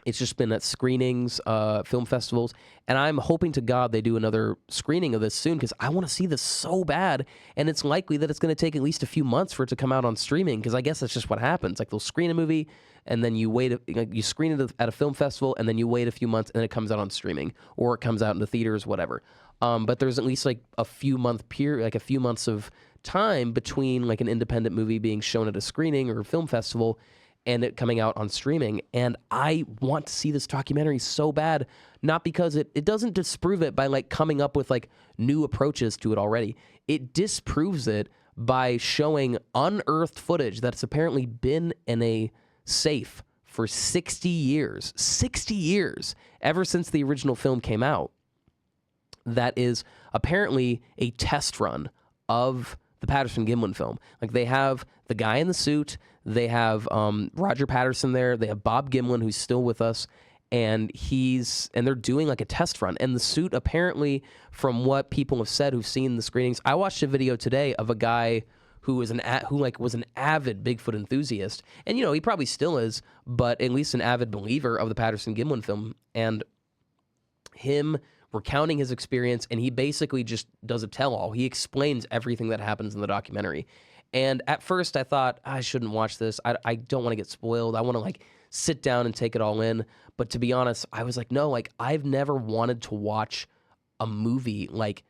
It's just been at screenings, film festivals, and I'm hoping to God they do another screening of this soon because I want to see this so bad, and it's likely that it's going to take at least a few months for it to come out on streaming because I guess that's just what happens. Like they'll screen a movie, and then you screen it at a film festival, and then you wait a few months, and then it comes out on streaming, or it comes out in the theaters, whatever. But there's at least like a few months of time between like an independent movie being shown at a screening or a film festival and it coming out on streaming. And I want to see this documentary so bad, not because it doesn't disprove it by like coming up with like new approaches to it already. It disproves it by showing unearthed footage that's apparently been in a safe for 60 years. 60 years, ever since the original film came out. That is apparently a test run of the Patterson-Gimlin film. Like they have the guy in the suit, they have Roger Patterson there, they have Bob Gimlin who's still with us, and they're doing like a test run. And the suit apparently, from what people have said who've seen the screenings, I watched a video today of a guy who was an avid Bigfoot enthusiast, and he probably still is, but at least an avid believer of the Patterson-Gimlin film, and him recounting his experience, and he basically just does a tell-all. He explains everything that happens in the documentary. And at first I thought, I shouldn't watch this. I don't want to get spoiled. I want to like sit down and take it all in. But to be honest, I was like, no, like I've never wanted to watch a movie like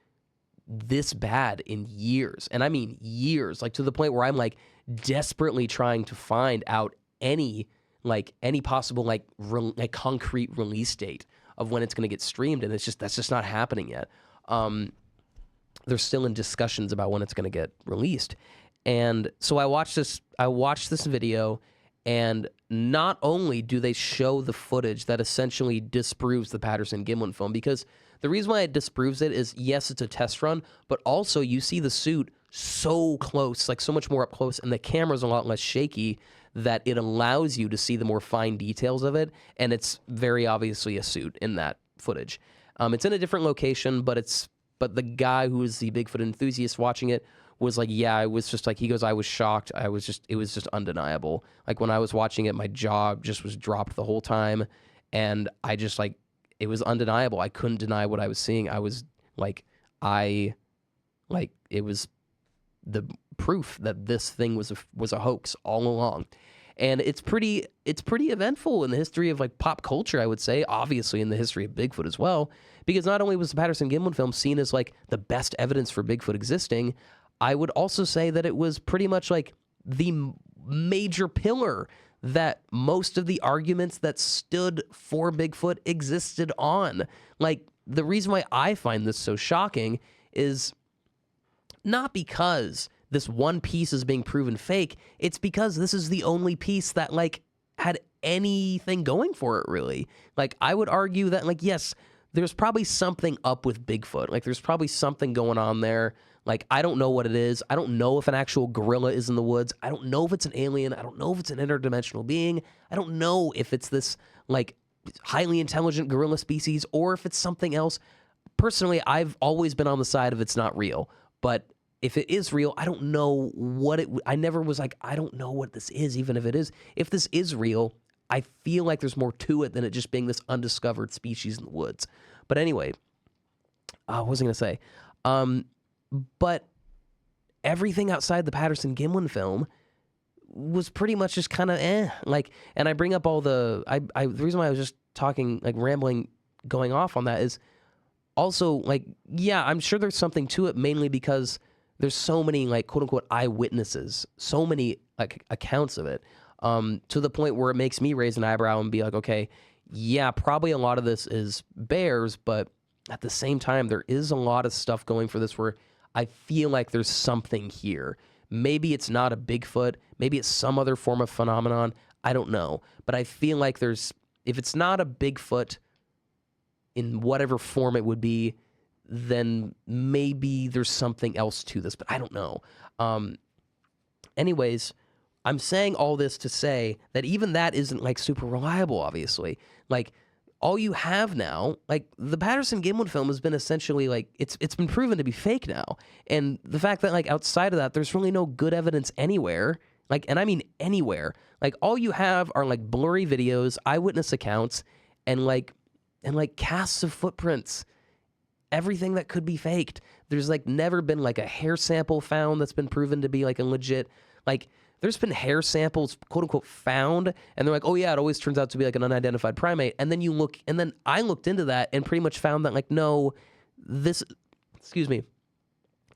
this bad in years. And I mean years, like to the point where I'm like desperately trying to find out any possible like concrete release date of when it's going to get streamed, and that's just not happening yet. They're still in discussions about when it's going to get released. And so I watched this video, and not only do they show the footage that essentially disproves the Patterson-Gimlin film, because the reason why it disproves it is, yes, it's a test run, but also you see the suit so close, like so much more up close, and the camera's a lot less shaky, that it allows you to see the more fine details of it, and it's very obviously a suit in that footage. It's in a different location, but the guy who is the Bigfoot enthusiast watching it was like, yeah, I was just like, he goes, I was shocked. It was just undeniable. Like when I was watching it, my jaw just was dropped the whole time, and I just like, it was undeniable. I couldn't deny what I was seeing. I was like, it was the proof that this thing was a hoax all along. And it's pretty eventful in the history of like pop culture, I would say, obviously in the history of Bigfoot as well, because not only was the Patterson-Gimlin film seen as like the best evidence for Bigfoot existing, I would also say that it was pretty much like the major pillar that most of the arguments that stood for Bigfoot existed on. Like the reason why I find this so shocking is not because this one piece is being proven fake, it's because this is the only piece that like had anything going for it, really. Like I would argue that like, yes, there's probably something up with Bigfoot. Like there's probably something going on there. Like I don't know what it is. I don't know if an actual gorilla is in the woods. I don't know if it's an alien. I don't know if it's an interdimensional being. I don't know if it's this like highly intelligent gorilla species or if it's something else. Personally, I've always been on the side of it's not real. But if it is real, I don't know what I never was like, I don't know what this is, even if it is. If this is real, I feel like there's more to it than it just being this undiscovered species in the woods. But anyway, what was I going to say? But everything outside the Patterson-Gimlin film was pretty much just kind of like, and I bring up all the reason why I was just talking, like rambling, going off on that is also like, yeah, I'm sure there's something to it, mainly because there's so many like quote unquote eyewitnesses, so many like accounts of it, to the point where it makes me raise an eyebrow and be like, okay, yeah, probably a lot of this is bears, but at the same time, there is a lot of stuff going for this where I feel like there's something here. Maybe it's not a Bigfoot. Maybe it's some other form of phenomenon. I don't know. But I feel like if it's not a Bigfoot in whatever form it would be, then maybe there's something else to this. But I don't know. Anyways, I'm saying all this to say that even that isn't like super reliable, obviously. Like, all you have now, like the Patterson-Gimlin film has been essentially like, it's been proven to be fake now. And the fact that like outside of that, there's really no good evidence anywhere. Like, and I mean anywhere. Like all you have are like blurry videos, eyewitness accounts, and like casts of footprints. Everything that could be faked. There's like never been like a hair sample found that's been proven to be like a legit, like there's been hair samples, quote unquote, found, and they're like, oh yeah, it always turns out to be like an unidentified primate. And then I looked into that and pretty much found that like, no, the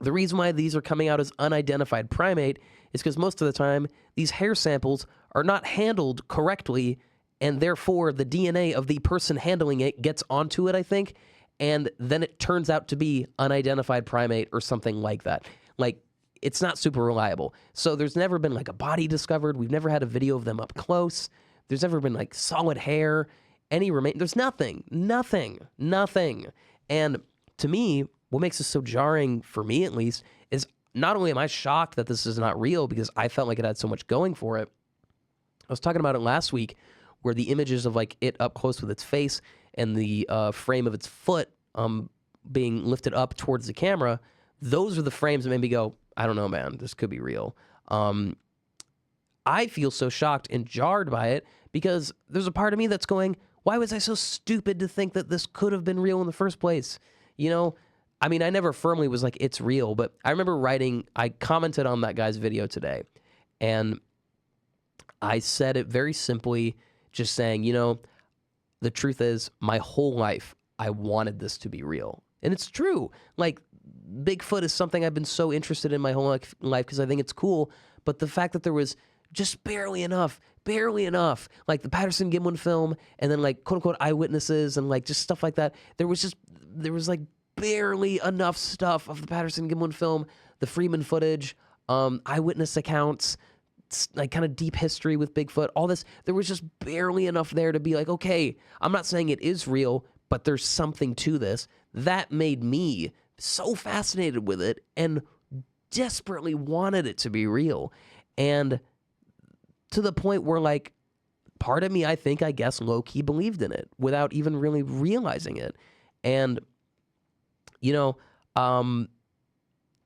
reason why these are coming out as unidentified primate is because most of the time these hair samples are not handled correctly, and therefore the DNA of the person handling it gets onto it, I think, and then it turns out to be unidentified primate or something like that. Like, it's not super reliable. So there's never been like a body discovered. We've never had a video of them up close. There's never been like solid hair, there's nothing. And to me, what makes this so jarring, for me at least, is not only am I shocked that this is not real because I felt like it had so much going for it. I was talking about it last week where the images of like it up close with its face and the frame of its foot being lifted up towards the camera, those are the frames that made me go, I don't know, man, this could be real. I feel so shocked and jarred by it because there's a part of me that's going, why was I so stupid to think that this could have been real in the first place? You know, I mean, I never firmly was like, it's real, but I remember I commented on that guy's video today, and I said it very simply, just saying, you know, the truth is, my whole life, I wanted this to be real. And it's true. Like, Bigfoot is something I've been so interested in my whole life because I think it's cool. But the fact that there was just barely enough, like the Patterson-Gimlin film, and then like quote unquote eyewitnesses and like just stuff like that. There was like barely enough stuff of the Patterson-Gimlin film, the Freeman footage, eyewitness accounts, like kind of deep history with Bigfoot, all this. There was just barely enough there to be like, okay, I'm not saying it is real, but there's something to this. That made me so fascinated with it and desperately wanted it to be real. And to the point where, like, part of me, I guess, low-key believed in it without even really realizing it. And, you know,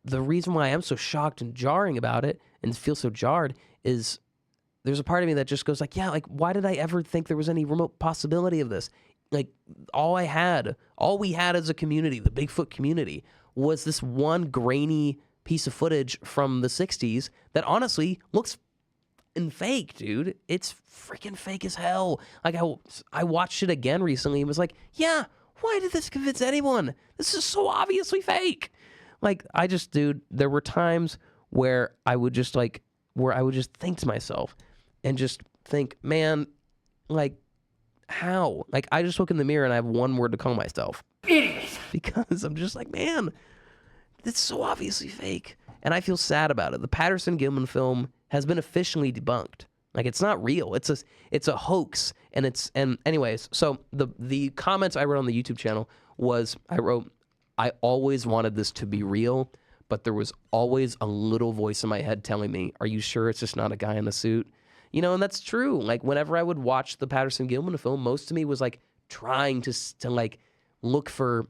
the reason why I'm so shocked and jarring about it and feel so jarred is there's a part of me that just goes like, yeah, like, why did I ever think there was any remote possibility of this? Like, all we had as a community, the Bigfoot community, was this one grainy piece of footage from the 60s that honestly looks fake, dude. It's freaking fake as hell. Like, I watched it again recently and was like, yeah, why did this convince anyone? This is so obviously fake. Like, dude, there were times where I would just think to myself and just think, man, like, how? Like, I just look in the mirror and I have one word to call myself. Idiot! Because I'm just like, man, it's so obviously fake. And I feel sad about it. The Patterson-Gimlin film has been officially debunked. Like, it's not real. It's a hoax. And anyways, so the comments I wrote on the YouTube channel was, I always wanted this to be real, but there was always a little voice in my head telling me, are you sure it's just not a guy in a suit? You know, and that's true. Like, whenever I would watch the Patterson-Gimlin film, most of me was like trying to like look for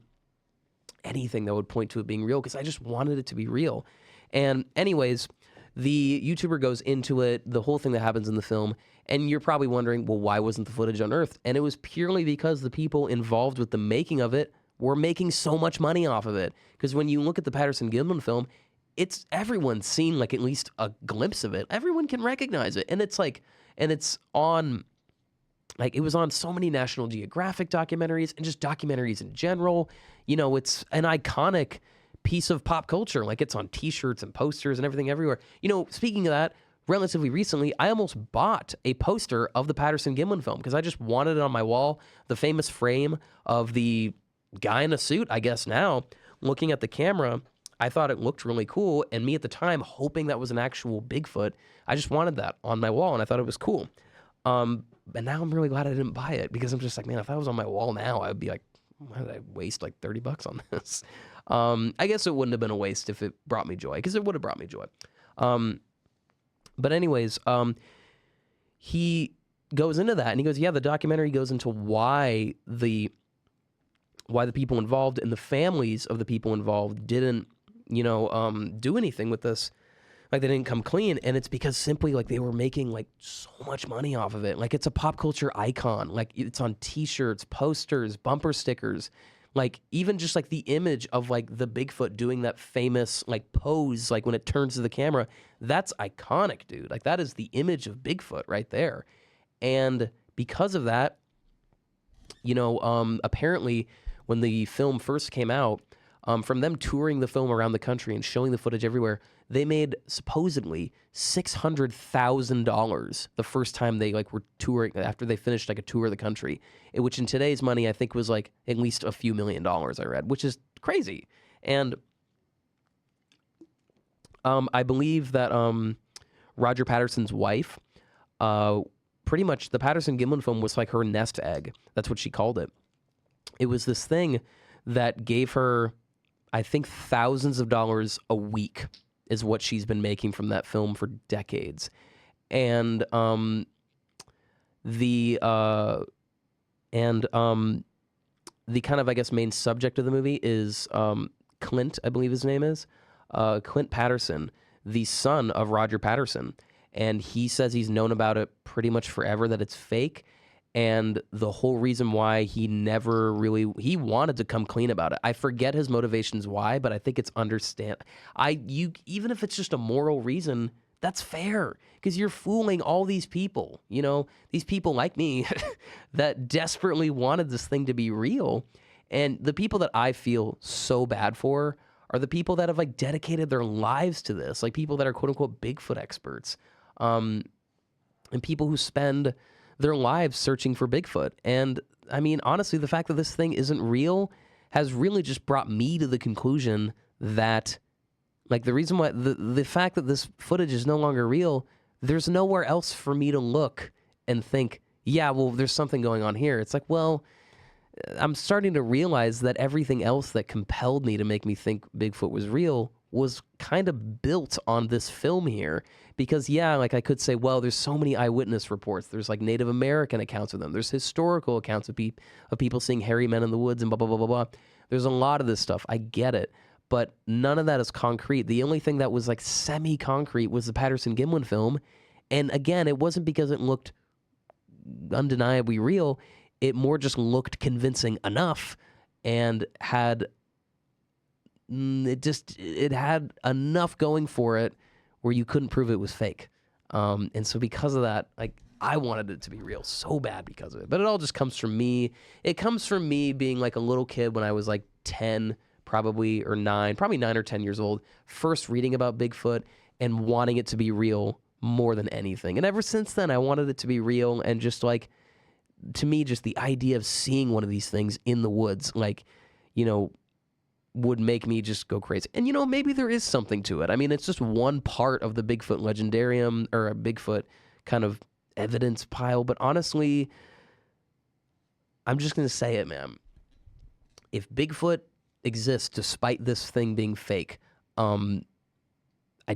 anything that would point to it being real because I just wanted it to be real. And anyways, the YouTuber goes into it, the whole thing that happens in the film, and you're probably wondering, well, why wasn't the footage unearthed? And it was purely because the people involved with the making of it were making so much money off of it. Because when you look at the Patterson-Gimlin film, everyone's seen like at least a glimpse of it. Everyone can recognize it. And it's on, like, it was on so many National Geographic documentaries and just documentaries in general. You know, it's an iconic piece of pop culture. Like, it's on t-shirts and posters and everything everywhere. You know, speaking of that, relatively recently, I almost bought a poster of the Patterson-Gimlin film because I just wanted it on my wall. The famous frame of the guy in a suit, I guess now, looking at the camera, I thought it looked really cool. And me at the time, hoping that was an actual Bigfoot, I just wanted that on my wall, and I thought it was cool. And now I'm really glad I didn't buy it, because I'm just like, man, if that was on my wall now, I'd be like, why did I waste like $30 on this? I guess it wouldn't have been a waste if it brought me joy, because it would have brought me joy. But anyways, he goes into that, and he goes, yeah, the documentary goes into why the people involved and the families of the people involved didn't, do anything with this. Like, they didn't come clean, and it's because simply, like, they were making, like, so much money off of it. Like, it's a pop culture icon. Like, it's on T-shirts, posters, bumper stickers. Like, even just, like, the image of, like, the Bigfoot doing that famous, like, pose, like, when it turns to the camera, that's iconic, dude. Like, that is the image of Bigfoot right there. And because of that, apparently, when the film first came out, from them touring the film around the country and showing the footage everywhere, they made supposedly $600,000 the first time they were touring, after they finished a tour of the country, which in today's money I think was at least a few $1 million, I read, which is crazy. And I believe that Roger Patterson's wife, pretty much the Patterson-Gimlin film was like her nest egg. That's what she called it. It was this thing that gave her, I think, thousands of dollars a week is what she's been making from that film for decades. And the kind of, I guess, main subject of the movie is Clint, I believe his name is, Clint Patterson, the son of Roger Patterson. And he says he's known about it pretty much forever, that it's fake. And the whole reason why he wanted to come clean about it. I forget his motivations why, but I think it's even if it's just a moral reason, that's fair, because you're fooling all these people, these people like me that desperately wanted this thing to be real. And the people that I feel so bad for are the people that have dedicated their lives to this, like people that are quote unquote Bigfoot experts, and people who spend their lives searching for Bigfoot. And I mean, honestly, the fact that this thing isn't real has really just brought me to the conclusion that, the reason why, the fact that this footage is no longer real, there's nowhere else for me to look and think, yeah, well, there's something going on here. It's well, I'm starting to realize that everything else that compelled me to make me think Bigfoot was real was kind of built on this film here. Because, yeah, I could say, well, there's so many eyewitness reports. There's, Native American accounts of them. There's historical accounts of people seeing hairy men in the woods and blah, blah, blah, blah, blah. There's a lot of this stuff. I get it. But none of that is concrete. The only thing that was, semi-concrete was the Patterson-Gimlin film. And, again, it wasn't because it looked undeniably real. It more just looked convincing enough and had enough going for it where you couldn't prove it was fake. And so because of that, I wanted it to be real so bad because of it. But it all just comes from me. It comes from me being a little kid when I was 10, probably, or 9, probably 9 or 10 years old, first reading about Bigfoot and wanting it to be real more than anything. And ever since then, I wanted it to be real. And just to me, just the idea of seeing one of these things in the woods, would make me just go crazy. And, maybe there is something to it. I mean, it's just one part of the Bigfoot legendarium, or a Bigfoot kind of evidence pile. But honestly, I'm just going to say it, man. If Bigfoot exists despite this thing being fake, I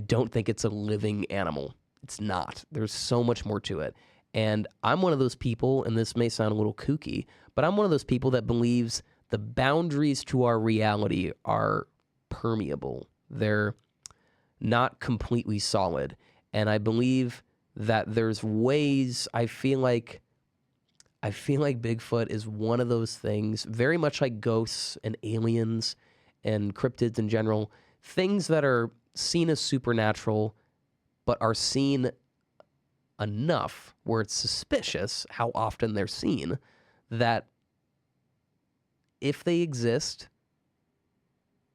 don't think it's a living animal. It's not. There's so much more to it. And I'm one of those people, and this may sound a little kooky, but I'm one of those people that believes the boundaries to our reality are permeable. They're not completely solid. And I believe that there's ways, I feel like Bigfoot is one of those things, very much like ghosts and aliens and cryptids in general, things that are seen as supernatural, but are seen enough where it's suspicious how often they're seen, that if they exist,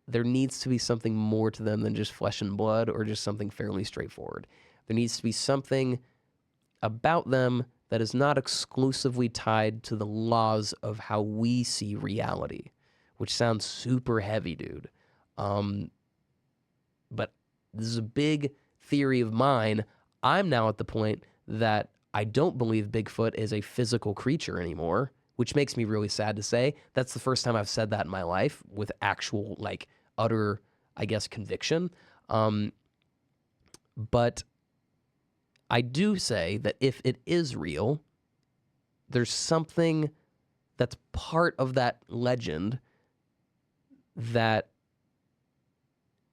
there needs to be something more to them than just flesh and blood or just something fairly straightforward. There needs to be something about them that is not exclusively tied to the laws of how we see reality, which sounds super heavy, dude. But this is a big theory of mine. I'm now at the point that I don't believe Bigfoot is a physical creature anymore, which makes me really sad to say. That's the first time I've said that in my life with actual, like, utter, I guess, conviction. But I do say that if it is real, there's something that's part of that legend that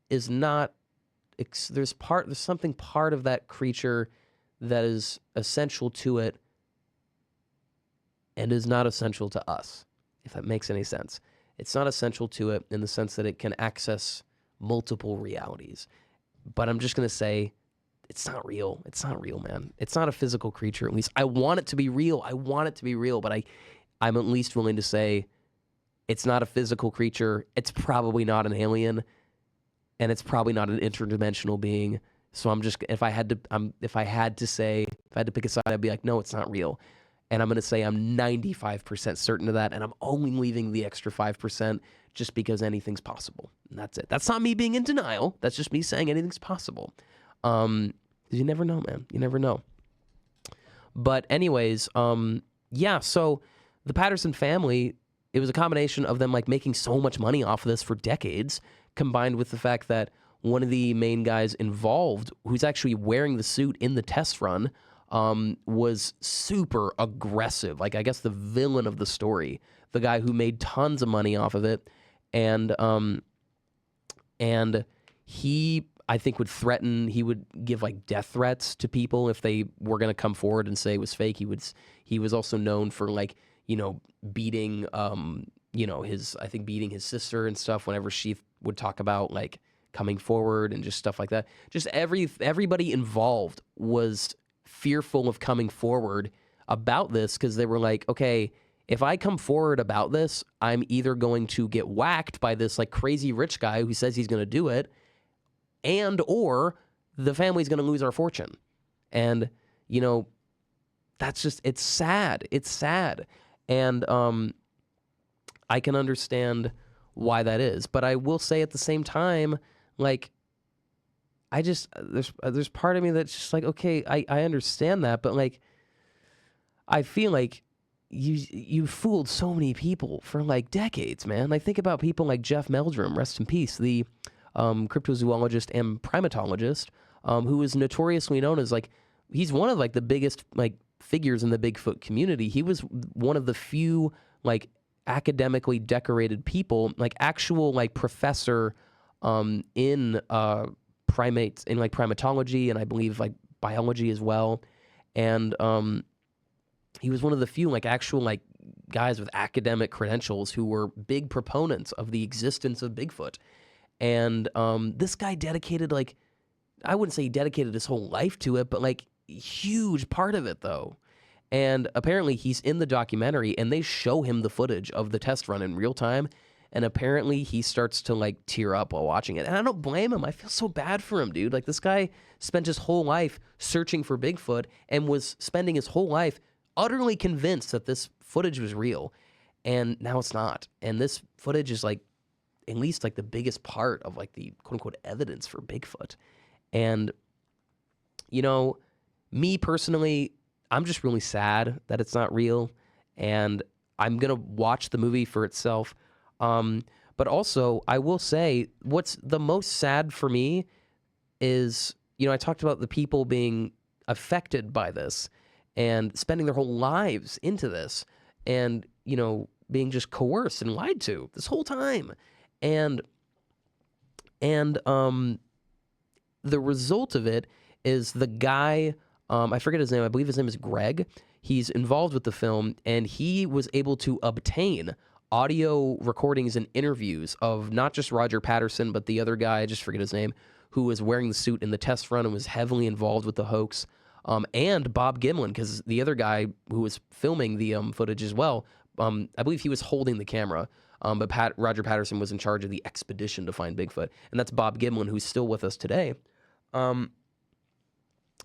is not, there's something part of that creature that is essential to it and is not essential to us, if that makes any sense. It's not essential to it in the sense that it can access multiple realities. But I'm just going to say, it's not real. It's not real, man. It's not a physical creature, at least. I want it to be real. But I'm at least willing to say it's not a physical creature. It's probably not an alien, and it's probably not an interdimensional being. So I'm just, if I had to pick a side, I'd be like, no, it's not real. And I'm going to say I'm 95% certain of that, and I'm only leaving the extra 5% just because anything's possible. And that's it. That's not me being in denial. That's just me saying anything's possible. Because you never know, man. You never know. But anyways, yeah, so the Patterson family, it was a combination of them like making so much money off of this for decades, combined with the fact that one of the main guys involved, who's actually wearing the suit in the test run, was super aggressive. Like, I guess the villain of the story, the guy who made tons of money off of it. And he, I think, he would give like death threats to people if they were going to come forward and say it was fake. He was also known for, like, you know, beating, beating his sister and stuff whenever she would talk about like coming forward and just stuff like that. Just everybody involved was fearful of coming forward about this because they were like, okay, if I come forward about this, I'm either going to get whacked by this like crazy rich guy who says he's going to do it, and or the family's going to lose our fortune. And, you know, that's just, it's sad. It's sad. And I can understand why that is. But I will say at the same time, like, I just, there's part of me that's just like, okay, I understand that, but like, I feel like you fooled so many people for like decades, man. I think about people like Jeff Meldrum, rest in peace, the cryptozoologist and primatologist, who is notoriously known as like, he's one of like the biggest like figures in the Bigfoot community. He was one of the few like academically decorated people, like actual like professor in primates, in like primatology, and I believe like biology as well. And he was one of the few like actual like guys with academic credentials who were big proponents of the existence of Bigfoot. And this guy dedicated, like, I wouldn't say he dedicated his whole life to it, but like huge part of it though. And apparently he's in the documentary and they show him the footage of the test run in real time. And apparently he starts to like tear up while watching it. And I don't blame him. I feel so bad for him, dude. Like, this guy spent his whole life searching for Bigfoot and was spending his whole life utterly convinced that this footage was real. And now it's not. And this footage is like, at least like the biggest part of like the quote unquote evidence for Bigfoot. And, you know, me personally, I'm just really sad that it's not real. And I'm going to watch the movie for itself. But also, I will say, what's the most sad for me is, you know, I talked about the people being affected by this and spending their whole lives into this and, you know, being just coerced and lied to this whole time. And the result of it is the guy, I forget his name, I believe his name is Greg. He's involved with the film, and he was able to obtain audio recordings and interviews of not just Roger Patterson, but the other guy, I just forget his name, who was wearing the suit in the test run and was heavily involved with the hoax, and Bob Gimlin, because the other guy who was filming the footage as well, I believe he was holding the camera, but Roger Patterson was in charge of the expedition to find Bigfoot, and that's Bob Gimlin, who's still with us today.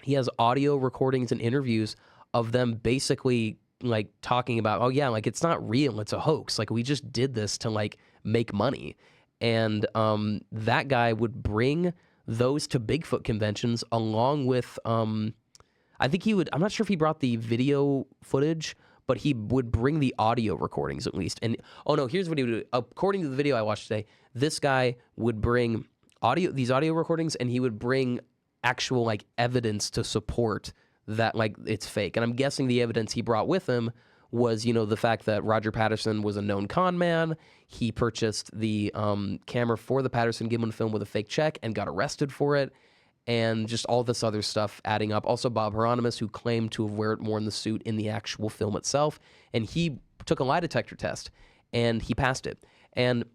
He has audio recordings and interviews of them basically like talking about, oh yeah, like it's not real, it's a hoax. Like we just did this to like make money. And that guy would bring those to Bigfoot conventions along with, I think he would, I'm not sure if he brought the video footage, but he would bring the audio recordings at least. And oh no, here's what he would do. According to the video I watched today, this guy would bring these audio recordings, and he would bring actual like evidence to support that like it's fake. And I'm guessing the evidence he brought with him was, you know, the fact that Roger Patterson was a known con man. He purchased the camera for the Patterson-Gimlin film with a fake check and got arrested for it. And just all this other stuff adding up. Also, Bob Hieronymus, who claimed to have worn the suit in the actual film itself. And he took a lie detector test, and he passed it. And,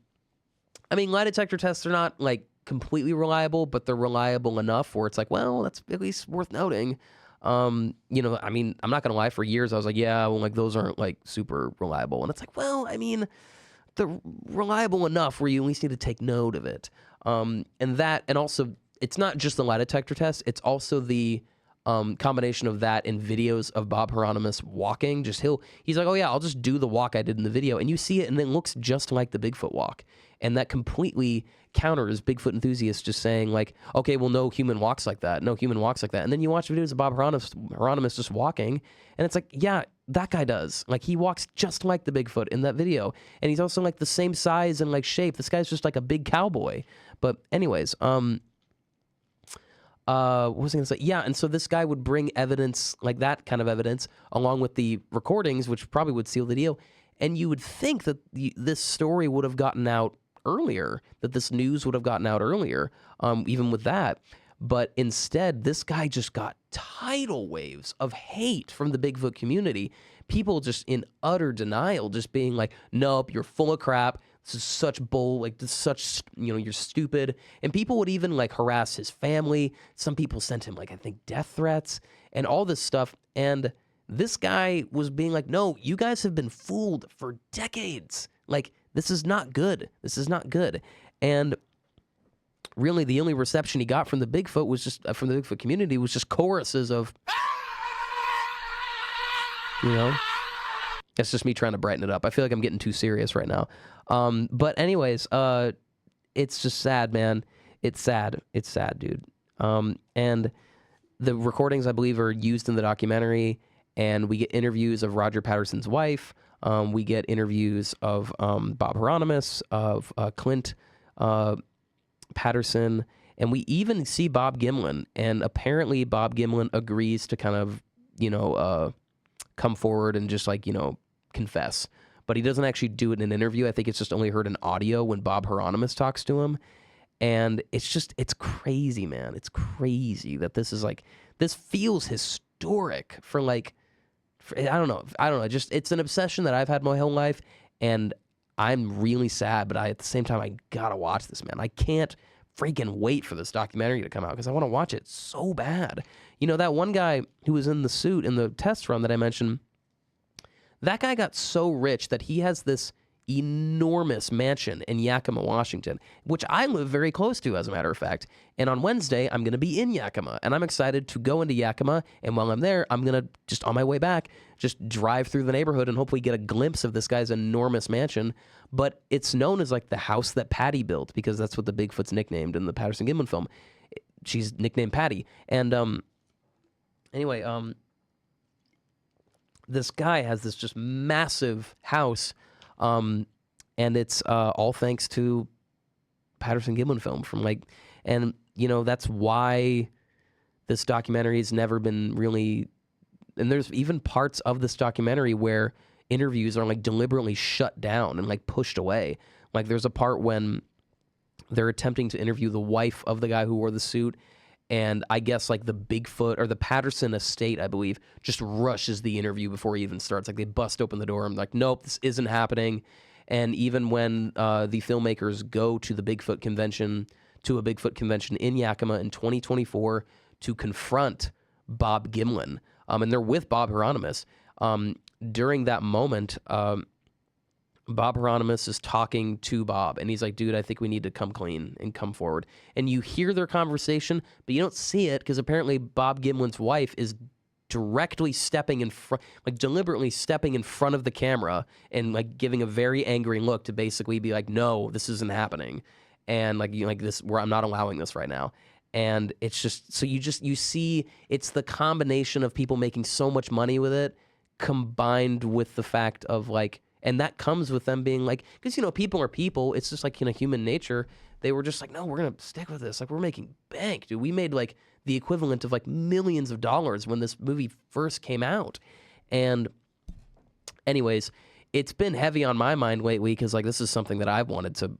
I mean, lie detector tests are not, like, completely reliable, but they're reliable enough where it's like, well, that's at least worth noting. You know, I mean, I'm not going to lie, for years I was like, yeah, well, like, those aren't, like, super reliable. And it's like, well, I mean, they're reliable enough where you at least need to take note of it. And also, it's not just the lie detector test. It's also the combination of that and videos of Bob Hieronymus walking. He's like, oh yeah, I'll just do the walk I did in the video. And you see it, and it looks just like the Bigfoot walk. And that completely counters Bigfoot enthusiasts just saying like, okay, well, no human walks like that. No human walks like that. And then you watch videos of Bob Hieronymus just walking, and it's like, yeah, that guy does. Like, he walks just like the Bigfoot in that video. And he's also like the same size and like shape. This guy's just like a big cowboy. But anyways, what was I going to say? Yeah, and so this guy would bring evidence, like that kind of evidence, along with the recordings, which probably would seal the deal. And you would think that this story would have gotten out earlier, that this news would have gotten out earlier, even with that. But instead, this guy just got tidal waves of hate from the Bigfoot community. People just in utter denial, just being like, nope, you're full of crap. This is such bull, like this is such, you know, you're stupid. And people would even like harass his family. Some people sent him like, I think, death threats and all this stuff. And this guy was being like, no, you guys have been fooled for decades. Like, this is not good. This is not good. And really the only reception he got from the Bigfoot was just, from the Bigfoot community, was just choruses of, you know. That's just me trying to brighten it up. I feel like I'm getting too serious right now. But anyways, it's just sad, man. It's sad. It's sad, dude. And the recordings, I believe, are used in the documentary, and we get interviews of Roger Patterson's wife. We get interviews of Bob Hieronymus, of Clint Patterson, and we even see Bob Gimlin. And apparently Bob Gimlin agrees to kind of, you know, come forward and just like, you know, confess, but he doesn't actually do it in an interview. I think it's just only heard in audio when Bob Hieronymus talks to him. And it's crazy, man. It's crazy that this is like, this feels historic for like, I don't know. Just, it's an obsession that I've had my whole life, and I'm really sad, but at the same time, I gotta watch this, man. I can't freaking wait for this documentary to come out because I want to watch it so bad. You know, that one guy who was in the suit in the test run that I mentioned, that guy got so rich that he has this enormous mansion in Yakima, Washington, which I live very close to, as a matter of fact. And on Wednesday, I'm going to be in Yakima, and I'm excited to go into Yakima. And while I'm there, I'm going to, just on my way back, just drive through the neighborhood and hopefully get a glimpse of this guy's enormous mansion. But it's known as like the house that Patty built, because that's what the Bigfoot's nicknamed in the Patterson-Gimlin film. She's nicknamed Patty. And anyway, this guy has this just massive house, and it's all thanks to Patterson-Gimlin film from like, and you know, that's why this documentary has never been really, and there's even parts of this documentary where interviews are like deliberately shut down and like pushed away. Like there's a part when they're attempting to interview the wife of the guy who wore the suit, and I guess like the Bigfoot or the Patterson estate, I believe, just rushes the interview before he even starts. Like they bust open the door. I'm like, nope, this isn't happening. And even when the filmmakers go to the Bigfoot convention, to a Bigfoot convention in Yakima in 2024 to confront Bob Gimlin, and they're with Bob Hieronymus, during that moment, Bob Hieronymus is talking to Bob, and he's like, dude, I think we need to come clean and come forward. And you hear their conversation, but you don't see it because apparently Bob Gimlin's wife is directly stepping in front, like deliberately stepping in front of the camera and like giving a very angry look to basically be like, no, this isn't happening. And like, you like this, where I'm not allowing this right now. And it's just, so you see, it's the combination of people making so much money with it combined with the fact of like, and that comes with them being like, because, people are people. It's just like, human nature. They were just like, no, we're going to stick with this. Like, we're making bank, dude. We made like the equivalent of like millions of dollars when this movie first came out. And anyways, it's been heavy on my mind lately because like this is something that I've wanted to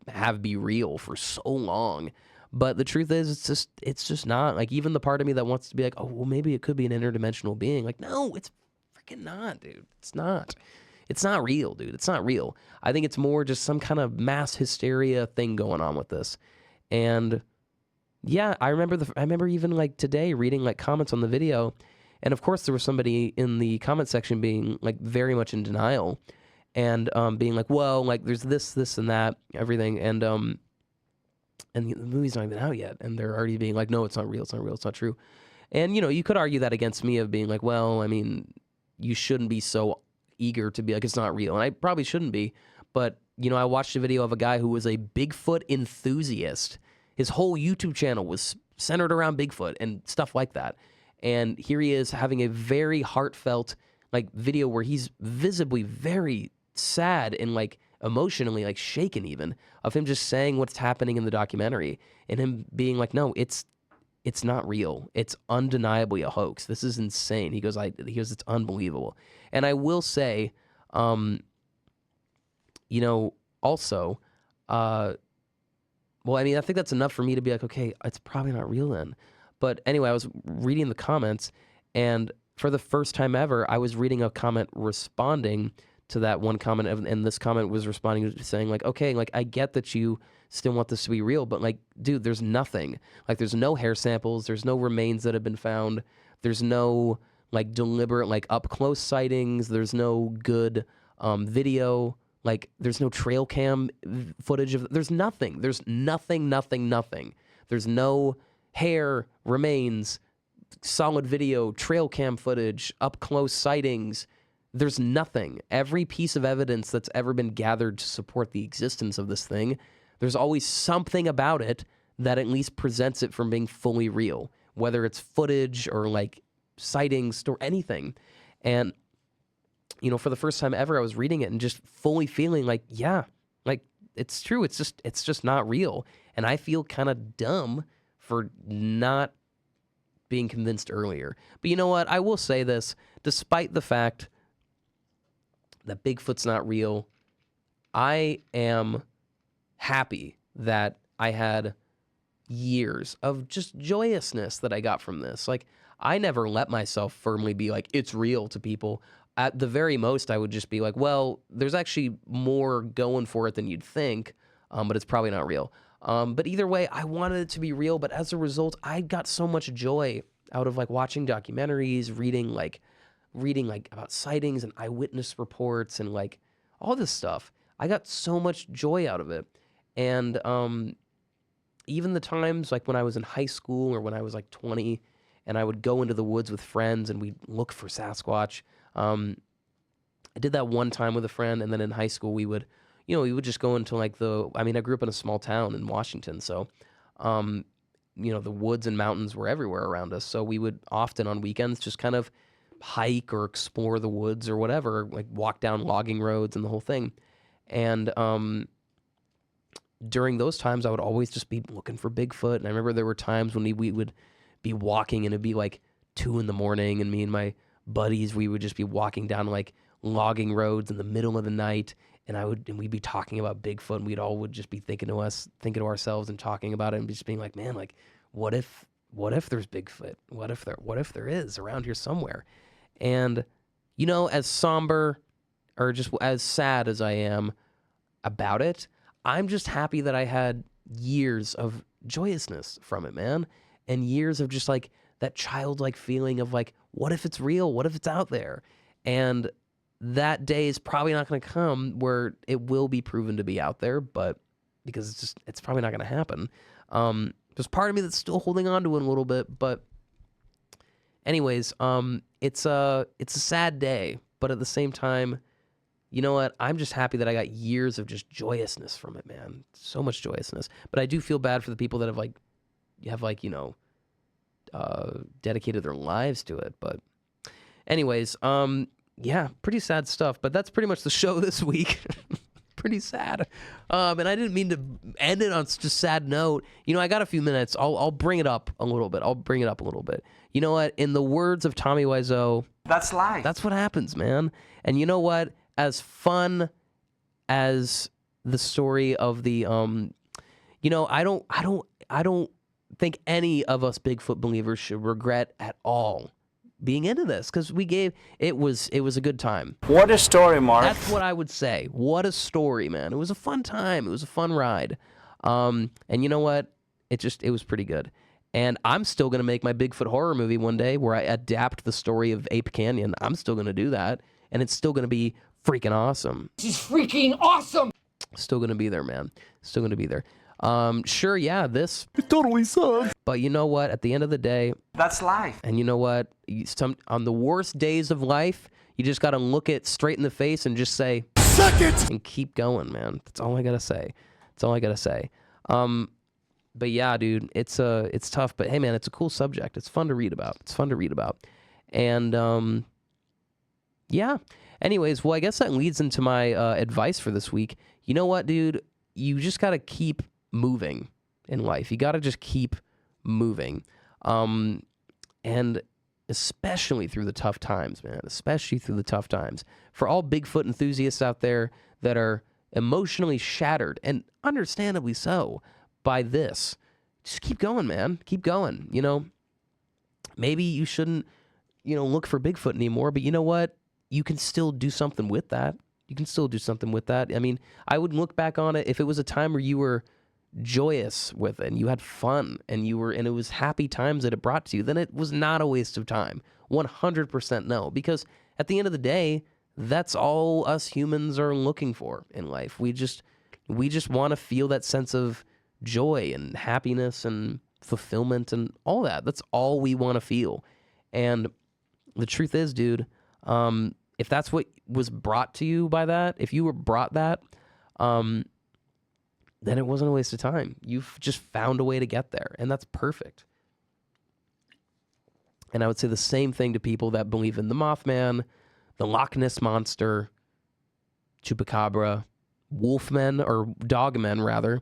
have be real for so long. But the truth is, it's just not. Like, even the part of me that wants to be like, oh, well, maybe it could be an interdimensional being. Like, no, it's freaking not, dude. It's not. It's not real, dude. It's not real. I think it's more just some kind of mass hysteria thing going on with this. And yeah, I remember even like today reading like comments on the video, and of course there was somebody in the comment section being like very much in denial, and being like, well, like there's this and that, everything, and the movie's not even out yet, and they're already being like, no, it's not real, it's not real, it's not true. And, you could argue that against me of being like, well, I mean, you shouldn't be so eager to be like, it's not real. And I probably shouldn't be. But, I watched a video of a guy who was a Bigfoot enthusiast. His whole YouTube channel was centered around Bigfoot and stuff like that. And here he is having a very heartfelt, like, video where he's visibly very sad and, like, emotionally, like, shaken even, of him just saying what's happening in the documentary and him being like, no, it's not real. It's undeniably a hoax. This is insane. He goes, it's unbelievable. And I will say, also, well, I mean, I think that's enough for me to be like, okay, it's probably not real then. But anyway, I was reading the comments, and for the first time ever, I was reading a comment responding to that one comment, and this comment was responding to saying like, okay, like I get that you still want this to be real, but like, dude, there's nothing. Like, there's no hair samples, there's no remains that have been found, there's no like deliberate like up close sightings, there's no good video, like there's no trail cam footage of, there's nothing. There's nothing. There's no hair, remains, solid video, trail cam footage, up close sightings. There's nothing. Every piece of evidence that's ever been gathered to support the existence of this thing, there's always something about it that at least presents it from being fully real, whether it's footage or like sightings or anything. And, for the first time ever, I was reading it and just fully feeling like, yeah, like it's true. It's just not real. And I feel kind of dumb for not being convinced earlier. But you know what? I will say this, despite the fact that Bigfoot's not real, I am happy that I had years of just joyousness that I got from this. Like, I never let myself firmly be like, it's real to people. At the very most, I would just be like, well, there's actually more going for it than you'd think, but it's probably not real. But either way, I wanted it to be real, but as a result, I got so much joy out of like watching documentaries, reading about sightings and eyewitness reports and like all this stuff. I got so much joy out of it. And even the times like when I was in high school or when I was like 20 and I would go into the woods with friends and we'd look for Sasquatch. I did that one time with a friend, and then in high school we would just go into like I grew up in a small town in Washington, so the woods and mountains were everywhere around us. So we would often on weekends just kind of hike or explore the woods or whatever, like walk down logging roads and the whole thing. And during those times, I would always just be looking for Bigfoot. And I remember there were times when we would be walking and it'd be like 2 a.m, and me and my buddies, we would just be walking down like logging roads in the middle of the night, and we'd be talking about Bigfoot, and we'd all would just be thinking to ourselves and talking about it and just being like, man, like what if there's Bigfoot? What if there is around here somewhere? And as somber or just as sad as I am about it, I'm just happy that I had years of joyousness from it, man, and years of just like that childlike feeling of like, what if it's real? What if it's out there? And that day is probably not going to come where it will be proven to be out there, but because it's probably not going to happen. There's part of me that's still holding on to it a little bit, but anyways, it's a sad day, but at the same time, you know what? I'm just happy that I got years of just joyousness from it, man. So much joyousness. But I do feel bad for the people that have dedicated their lives to it. But anyways, yeah, pretty sad stuff. But that's pretty much the show this week. Pretty sad. And I didn't mean to end it on such a sad note. You know, I got a few minutes. I'll bring it up a little bit. You know what? In the words of Tommy Wiseau, that's life. That's what happens, man. And you know what? As fun as the story of the, I don't think any of us Bigfoot believers should regret at all being into this, because it was a good time. What a story, Mark. That's what I would say. What a story, man. It was a fun time. It was a fun ride. And you know what? It was pretty good. And I'm still going to make my Bigfoot horror movie one day where I adapt the story of Ape Canyon. I'm still going to do that. And it's still going to be freaking awesome. This is freaking awesome. Still going to be there, man. Still going to be there. Sure, yeah, it totally sucks. But you know what? At the end of the day, that's life. And you know what? On the worst days of life, you just got to look it straight in the face and just say, suck it! And keep going, man. That's all I got to say. But yeah, dude, it's tough. But hey, man, it's a cool subject. It's fun to read about. And, yeah. Anyways, well, I guess that leads into my advice for this week. You know what, dude? You just got to keep moving in life. You got to just keep moving. And especially through the tough times, man. Especially through the tough times. For all Bigfoot enthusiasts out there that are emotionally shattered, and understandably so, by this, just keep going, man. Keep going. You know, maybe you shouldn't, look for Bigfoot anymore, but you know what? You can still do something with that. I mean, I would look back on it if it was a time where you were joyous with it and you had fun and it was happy times that it brought to you, then it was not a waste of time. 100% no. Because at the end of the day, that's all us humans are looking for in life. We just want to feel that sense of joy and happiness and fulfillment and all that. That's all we want to feel. And the truth is, dude, if that's what was brought to you by that, if you were brought that, then it wasn't a waste of time. You've just found a way to get there, and that's perfect. And I would say the same thing to people that believe in the Mothman, the Loch Ness Monster, Chupacabra, Wolfmen, or Dogmen, rather.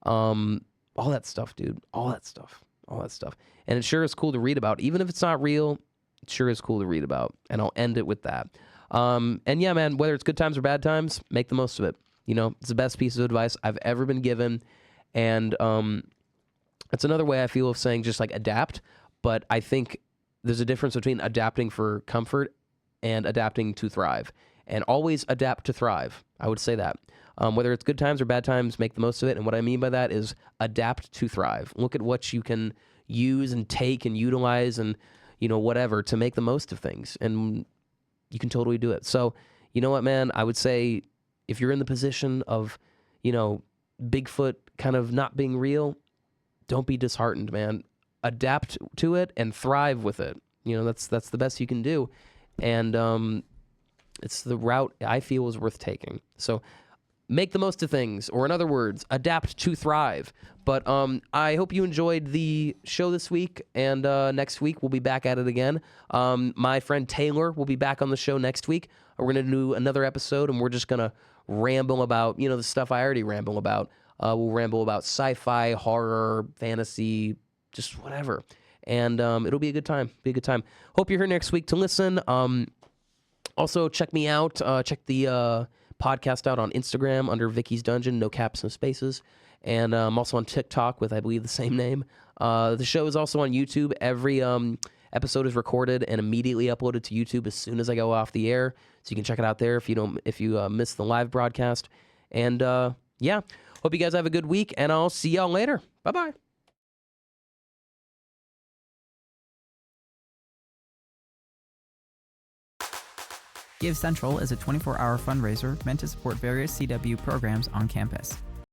All that stuff, dude. All that stuff. And it sure is cool to read about. Even if it's not real, it sure is cool to read about. And I'll end it with that. And yeah, man, whether it's good times or bad times, make the most of it. It's the best piece of advice I've ever been given. And it's another way I feel of saying just like adapt. But I think there's a difference between adapting for comfort and adapting to thrive. And always adapt to thrive. I would say that. Whether it's good times or bad times, make the most of it. And what I mean by that is adapt to thrive. Look at what you can use and take and utilize and, whatever to make the most of things. And you can totally do it. So, you know what, man? I would say if you're in the position of, Bigfoot kind of not being real, don't be disheartened, man. Adapt to it and thrive with it. That's the best you can do. And it's the route I feel is worth taking. So make the most of things, or in other words, adapt to thrive. But I hope you enjoyed the show this week, and next week we'll be back at it again. My friend Taylor will be back on the show next week. We're going to do another episode, and we're just going to ramble about, the stuff I already ramble about. We'll ramble about sci-fi, horror, fantasy, just whatever. And it'll be a good time. Hope you're here next week to listen. Also, check me out. Check the podcast out on Instagram under Vicky's Dungeon, no caps, no spaces. And I'm also on TikTok with, I believe, the same name. The show is also on YouTube. Every episode is recorded and immediately uploaded to YouTube as soon as I go off the air. So you can check it out there if you miss the live broadcast. And yeah, hope you guys have a good week, and I'll see y'all later. Bye-bye. Give Central is a 24-hour fundraiser meant to support various CW programs on campus.